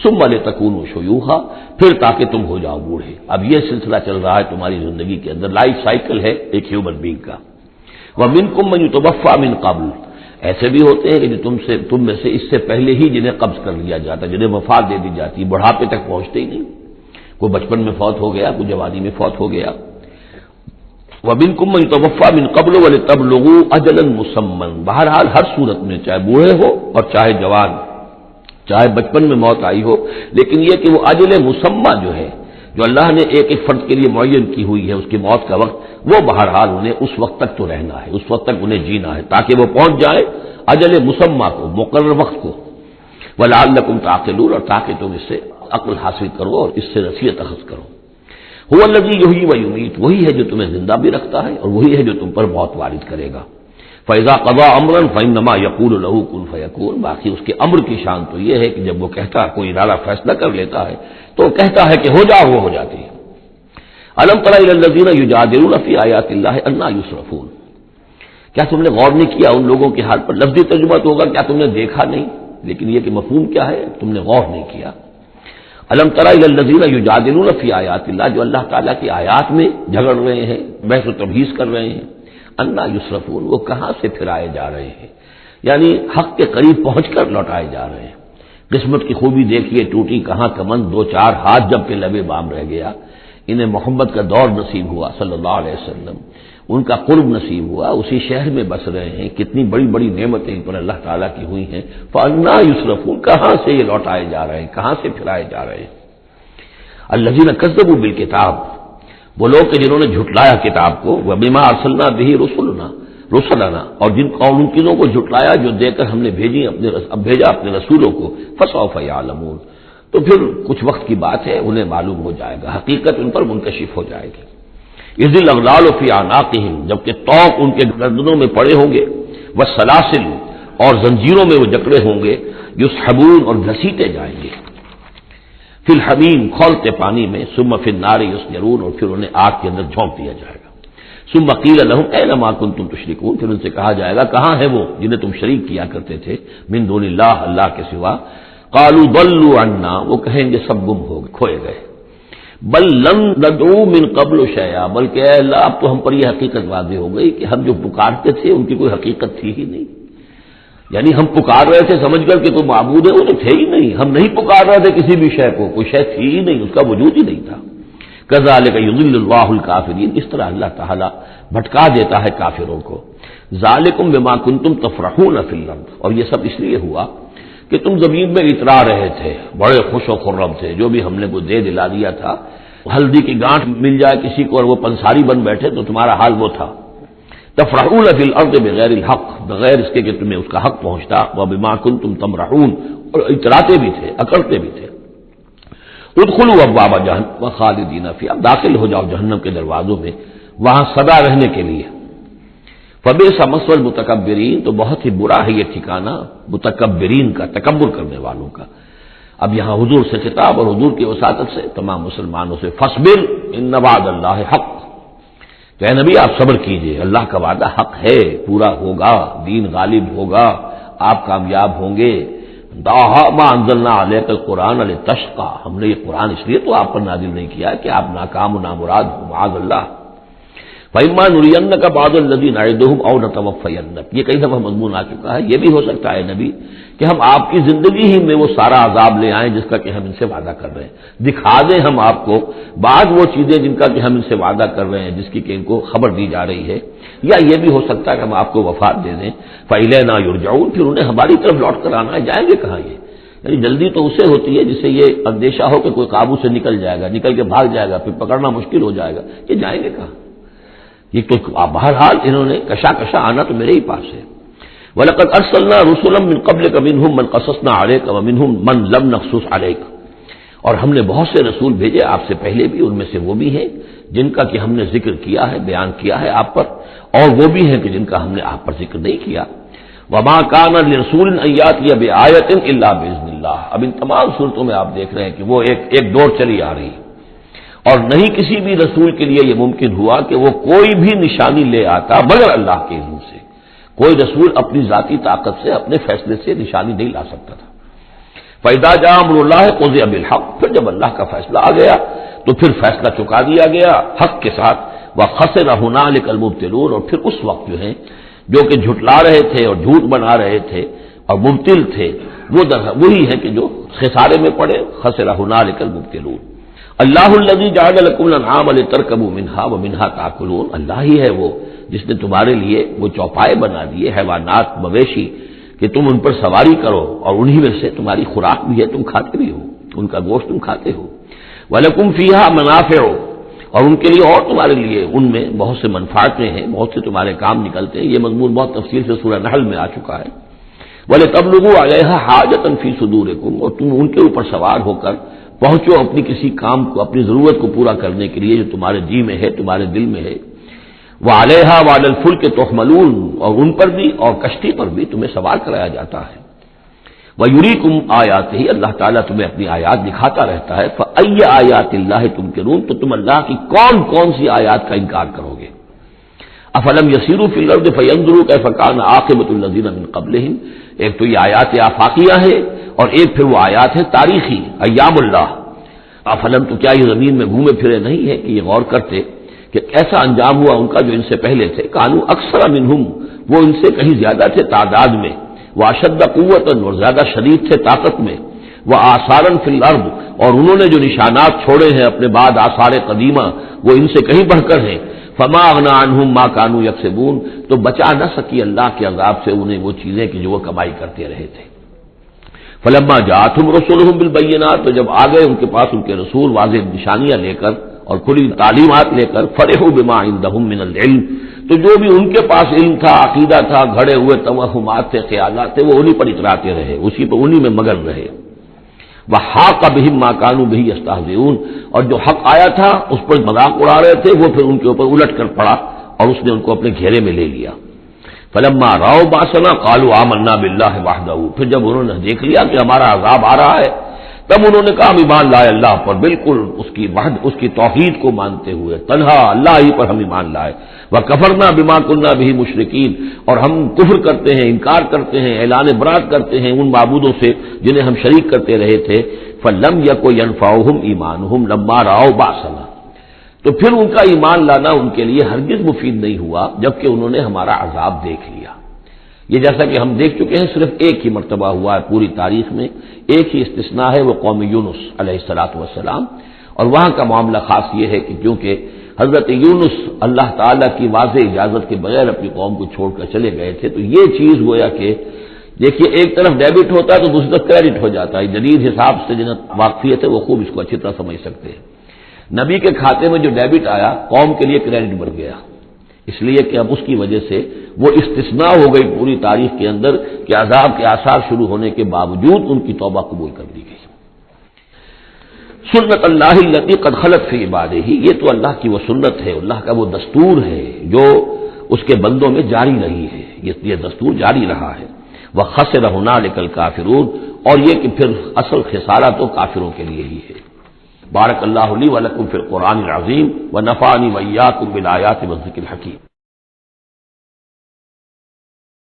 ثم لتکونوا شیوخا، پھر تاکہ تم ہو جاؤ بوڑھے۔ اب یہ سلسلہ چل رہا ہے تمہاری زندگی کے اندر، لائف سائیکل ہے ایک ہیومن بینگ کا۔ ومنکم من یتوفی من قبل، ایسے بھی ہوتے ہیں کہ جو تم میں سے اس سے پہلے ہی جنہیں قبض کر لیا جاتا، جنہیں وفات دے دی جاتی، بڑھاپے تک پہنچتے ہی نہیں، کوئی بچپن میں فوت ہو گیا، کوئی جوانی میں فوت ہو گیا۔ ومنکم من یتوفی من قبل ولتبلغوا اجلا مسمى، بہرحال ہر صورت میں چاہے بوڑھے ہو اور چاہے جوان، چاہے بچپن میں موت آئی ہو، لیکن یہ کہ وہ اجل مسمى جو ہے، جو اللہ نے ایک ایک فرد کے لیے معین کی ہوئی ہے اس کی موت کا وقت، وہ بہرحال انہیں اس وقت تک تو رہنا ہے، اس وقت تک انہیں جینا ہے تاکہ وہ پہنچ جائے اجل مسمى کو، مقرر وقت کو۔ وَلَعَلَّكُمْ تَعْقِلُونَ، اور تاکہ تم اس سے عقل حاصل کرو اور اس سے نصیحت اخذ کرو۔ هُوَ الَّذِي يُحْيِي وَيُمِيتُ، وہی ہے جو تمہیں زندہ بھی رکھتا ہے اور وہی ہے جو تم پر موت وارد کرے گا۔ فَإِذَا قَضَىٰ أَمْرًا فَإِنَّمَا يَقُولُ لَهُ كُن فَيَكُونُ، باقی اس کے امر کی شان تو یہ ہے کہ جب وہ کہتا ہے، کوئی ارادہ فیصلہ کر لیتا ہے تو وہ کہتا ہے کہ ہو جا، وہ ہو جاتی ہے۔ أَلَمْ تَرَ إِلَى الَّذِينَ يُجَادِلُونَ فِي آيَاتِ اللَّهِ أَنَّىٰ يُصْرَفُونَ، کیا تم نے غور نہیں کیا ان لوگوں کے حال پر؟ لفظی ترجمہ تو ہوگا کیا تم نے دیکھا نہیں، لیکن یہ کہ مفہوم کیا ہے، تم نے غور نہیں کیا۔ الم تر الی الذین یجادلون فی آیات اللہ، جو اللہ تعالیٰ کی آیات میں جھگڑ رہے ہیں، بحث و تبحیث کر رہے ہیں، انا یصرفون، وہ کہاں سے پھرائے جا رہے ہیں، یعنی حق کے قریب پہنچ کر لوٹائے جا رہے ہیں۔ قسمت کی خوبی دیکھیے، ٹوٹی کہاں کمند، دو چار ہاتھ جب کے لبے بام رہ گیا۔ انہیں محمد کا دور نصیب ہوا صلی اللہ علیہ وسلم، ان کا قرب نصیب ہوا، اسی شہر میں بس رہے ہیں، کتنی بڑی بڑی نعمتیں ان پر اللہ تعالیٰ کی ہوئی ہیں۔ فانا یصرفون، کہاں سے یہ لوٹائے جا رہے ہیں، کہاں سے پھرائے جا رہے ہیں۔ الذین کذبوا بالکتاب، وہ لوگ کہ جنہوں نے جھٹلایا کتاب کو، وبما ارسلنا به رسلنا، اور ان چیزوں کو جھٹلایا جو دے کر ہم نے بھیجا اپنے رسولوں کو، فسوف یعلمون، تو پھر کچھ وقت کی بات ہے، انہیں معلوم ہو جائے گا، حقیقت ان پر منکشف ہو جائے گی۔ اذ الاغلال فی اعناقہم، جبکہ طوق ان کے گردنوں میں پڑے ہوں گے، والسلاسل، اور زنجیروں میں وہ جکڑے ہوں گے، یسحبون، اور گھسیٹے جائیں گے، فی الحمیم، کھولتے پانی میں، ثم فی النار یسجرون، اور پھر انہیں آگ کے اندر جھونک دیا جائے گا۔ ثم قیل لہم این ما کنتم تشرکون، پھر ان سے کہا جائے گا کہاں ہے وہ جنہیں تم شریک کیا کرتے تھے، من دون اللہ، اللہ کے سوا۔ قالوا ضلوا عنا، وہ کہیں گے سب گم ہو گئے، کھوئے گئے۔ بل لم ندعو من قبل شیئا، بلکہ اے اللہ اب تو ہم پر یہ حقیقت واضح ہو گئی کہ ہم جو پکارتے تھے ان کی کوئی حقیقت تھی ہی نہیں، یعنی ہم پکار رہے تھے سمجھ کر کہ کوئی معبود ہے، وہ تو تھے ہی نہیں، ہم نہیں پکار رہے تھے کسی بھی شے کو، کوئی شے تھی ہی نہیں، اس کا وجود ہی نہیں تھا۔ کذالک یضل اللہ الکافرین، اس طرح اللہ تعالیٰ بھٹکا دیتا ہے کافروں کو۔ ذالکم بما کنتم تفرحون فی الارض، اور یہ سب اس لیے ہوا کہ تم زمین میں اترا رہے تھے، بڑے خوش و خرم تھے، جو بھی ہم نے کو دے دلا دیا تھا، ہلدی کی گانٹھ مل جائے کسی کو اور وہ پنساری بن بیٹھے تو تمہارا حال وہ تھا۔ تفرحون فی الارض بغیر الحق، بغیر اس کے کہ تمہیں اس کا حق پہنچتا، وبما کنتم تمرحون، اور اتراتے بھی تھے، اکڑتے بھی تھے۔ ادخلوا ابواب جہنم خالدین فیہا، اب داخل ہو جاؤ جہنم کے دروازوں میں، وہاں سدا رہنے کے لیے۔ فبئس مثوى المتکبرین، تو بہت ہی برا ہے یہ ٹھکانہ متکبرین کا، تکبر کرنے والوں کا۔ اب یہاں حضور سے خطاب اور حضور کی وساطت سے تمام مسلمانوں سے، فاصبر ان وعد اللہ حق، کہ اے نبی آپ صبر کیجئے، اللہ کا وعدہ حق ہے، پورا ہوگا، دین غالب ہوگا، آپ کامیاب ہوں گے۔ ما انزلنا علیک القرآن لتشقى، ہم نے یہ قرآن اس لیے تو آپ پر نازل نہیں کیا کہ آپ ناکام و نامراد ہو، معاذ اللہ۔ فإما نرینک بعض الذی نعدهم او نتوفینک، یہ کئی دفعہ مضمون آ چکا ہے، یہ بھی ہو سکتا ہے نبی کہ ہم آپ کی زندگی ہی میں وہ سارا عذاب لے آئیں جس کا کہ ہم ان سے وعدہ کر رہے ہیں، دکھا دیں ہم آپ کو بعض وہ چیزیں جن کا کہ ہم ان سے وعدہ کر رہے ہیں، جس کی کہ ان کو خبر دی جا رہی ہے، یا یہ بھی ہو سکتا ہے کہ ہم آپ کو وفات دے دیں۔ فإلینا یرجعون، پھر انہیں ہماری طرف لوٹ کر آنا ہے، جائیں گے کہاں یہ؟ یعنی جلدی تو اسے ہوتی ہے جسے یہ اندیشہ ہو کہ کوئی قابو سے نکل جائے گا، نکل کے بھاگ جائے گا، پھر پکڑنا مشکل ہو جائے گا، یہ جائیں گے کہاں؟ یہ تو بہرحال انہوں نے کشا آنا تو میرے ہی پاس ہے۔ وَلَقَدْ أَرْسَلْنَا رُسُلًا مِّن قَبْلِكَ مِنْهُم مَّن قَصَصْنَا عَلَيْكَ وَمِنْهُم مَّن لَّمْ نَقْصُصْ عَلَيْكَ، اور ہم نے بہت سے رسول بھیجے آپ سے پہلے بھی، ان میں سے وہ بھی ہیں جن کا کہ ہم نے ذکر کیا ہے، بیان کیا ہے آپ پر، اور وہ بھی ہیں کہ جن کا ہم نے آپ پر ذکر نہیں کیا۔ وما کان لرسول ان یاتی بآیۃ الا باذن اللہ۔ اب ان تمام صورتوں میں آپ دیکھ رہے ہیں کہ وہ ایک دور چلی آ رہی، اور نہیں کسی بھی رسول کے لیے یہ ممکن ہوا کہ وہ کوئی بھی نشانی لے آتا مگر اللہ کے علم سے۔ کوئی رسول اپنی ذاتی طاقت سے، اپنے فیصلے سے نشانی نہیں لا سکتا تھا۔ فَإِذَا جَاءَ أَمْرُ اللَّهِ قُضِيَ بِالْحَقِّ، پھر جب اللہ کا فیصلہ آ گیا تو پھر فیصلہ چکا دیا گیا حق کے ساتھ۔ وَخَسِرَ هُنَالِكَ الْمُبْطِلُونَ، اور پھر اس وقت جو کہ جھٹلا رہے تھے اور جھوٹ بنا رہے تھے اور مبتل تھے، وہ وہی ہے کہ جو خسارے میں پڑے۔ خَسِرَ هُنَالِكَ الْمُبْطِلُونَ۔ اللہ الذی جعل لکم الانعام لترکبوا منها ومنها تاکلون، اللہ ہی ہے وہ جس نے تمہارے لیے وہ چوپائے بنا دیے، حیوانات مویشی، کہ تم ان پر سواری کرو، اور انہی میں سے تمہاری خوراک بھی ہے، تم کھاتے بھی ہو، ان کا گوشت تم کھاتے ہو۔ وَلَكُمْ فِيهَا مَنَافِعُ، اور ان کے لیے اور تمہارے لیے ان میں بہت سے منفعتیں ہیں، بہت سے تمہارے کام نکلتے ہیں۔ یہ مضمون بہت تفصیل سے سورہ نحل میں آ چکا ہے۔ وَلِتَبْلُغُوا عَلَيْهَا حَاجَةً فِي صُدُورِكُمْ، اور تم ان کے اوپر سوار ہو کر پہنچو اپنی کسی کام کو، اپنی ضرورت کو پورا کرنے کے لیے جو تمہارے جی میں ہے، تمہارے دل میں ہے۔ وَعَلَيْهَا وَعَلَى الْفُلْكِ تُحْمَلُونَ، اور ان پر بھی اور کشتی پر بھی تمہیں سوار کرایا جاتا ہے۔ وَيُرِيكُمْ آيَاتِهِ، اللہ تعالیٰ تمہیں اپنی آیات دکھاتا رہتا ہے۔ فَأَيَّ آيَاتِ اللَّهِ تُنكِرُونَ، تو تم اللہ کی کون کون سی آیات کا انکار کرو گے؟ افلم يسيروا في الارض فينظروا كيف كان عاقبة الذين من قبلهم، ایک تو یہ آیات آفاقیہ ہے، اور ایک پھر وہ آیات ہے تاریخی، ایام اللہ۔ افلم، تو کیا یہ زمین میں گھومے پھرے نہیں ہے کہ یہ غور کرتے کہ کیسا انجام ہوا ان کا جو ان سے پہلے تھے؟ کانوا اکثر منہم، وہ ان سے کہیں زیادہ تھے تعداد میں، واشد قوتا، اور زیادہ شدید تھے طاقت میں، وآثارا فی الارض، اور انہوں نے جو نشانات چھوڑے ہیں اپنے بعد آثار قدیمہ، وہ ان سے کہیں بڑھ کر ہیں۔ فما اغنی عنہم ما کانوا یکسبون، تو بچا نہ سکی اللہ کے عذاب سے انہیں وہ چیزیں کہ جو وہ کمائی کرتے رہے تھے۔ فلما جاءتهم رسلهم بالبینات، تو جب آ گئے ان کے پاس ان کے رسول واضح نشانیاں لے کر اور کھلی تعلیمات لے کر، فرحوا بما عندهم من العلم، تو جو بھی ان کے پاس علم تھا، عقیدہ تھا، گھڑے ہوئے توہمات تھے، خیالات تھے، وہ انہی پر اتراتے رہے، اسی پر انہی میں مگن رہے۔ وحاق بهم ما كانوا به يستهزئون، اور جو حق آیا تھا اس پر مذاق اڑا رہے تھے، وہ پھر ان کے اوپر الٹ کر پڑا اور اس نے ان کو اپنے گھیرے میں لے لیا۔ فلما رأوا بأسنا قالوا آمنا بالله وحده، پھر جب انہوں نے دیکھ لیا کہ ہمارا عذاب آ رہا ہے، تب انہوں نے کہا ہم ایمان لائے اللہ پر، بالکل اس کی وحد، اس کی توحید کو مانتے ہوئے، تنہا اللہ ہی پر ہم ایمان لائے۔ وَكَفَرْنَا بِمَا كُنَّا بِهِ مُشْرِكِينَ، اور ہم کفر کرتے ہیں، انکار کرتے ہیں، اعلان برات کرتے ہیں ان معبودوں سے جنہیں ہم شریک کرتے رہے تھے۔ فَلَمْ يَكُ يَنْفَعُهُمْ إِيمَانُهُمْ لَمَّا رَأَوْا بَأْسَنَا، تو پھر ان کا ایمان لانا ان کے لیے ہرگز مفید نہیں ہوا جبکہ انہوں نے ہمارا عذاب دیکھ لیا۔ یہ جیسا کہ ہم دیکھ چکے ہیں صرف ایک ہی مرتبہ ہوا ہے پوری تاریخ میں، ایک ہی استثناء ہے، وہ قوم یونس علیہ الصلوۃ والسلام، اور وہاں کا معاملہ خاص یہ ہے کہ کیونکہ حضرت یونس اللہ تعالیٰ کی واضح اجازت کے بغیر اپنی قوم کو چھوڑ کر چلے گئے تھے، تو یہ چیز گویا کہ دیکھیے ایک طرف ڈیبٹ ہوتا ہے تو دوسری طرف کریڈٹ ہو جاتا ہے۔ جدید حساب سے جنہیں واقفیت ہے وہ خوب اس کو اچھی طرح سمجھ سکتے ہیں۔ نبی کے کھاتے میں جو ڈیبٹ آیا قوم کے لیے کریڈٹ بن گیا، اس لیے کہ اب اس کی وجہ سے وہ استثناء ہو گئی پوری تاریخ کے اندر کہ عذاب کے آثار شروع ہونے کے باوجود ان کی توبہ قبول کر دی گئی۔ سنت اللہ التی قد خلت فی عبادہ، یہ تو اللہ کی وہ سنت ہے، اللہ کا وہ دستور ہے جو اس کے بندوں میں جاری رہی ہے، یہ دستور جاری رہا ہے۔ وخسر هنالک الکافرون، اور یہ کہ پھر اصل خسارہ تو کافروں کے لیے ہی ہے۔ بارک اللہ لی ولکم فی القرآن العظیم ونفعنی وإیاکم بالآیات والذکر الحکیم۔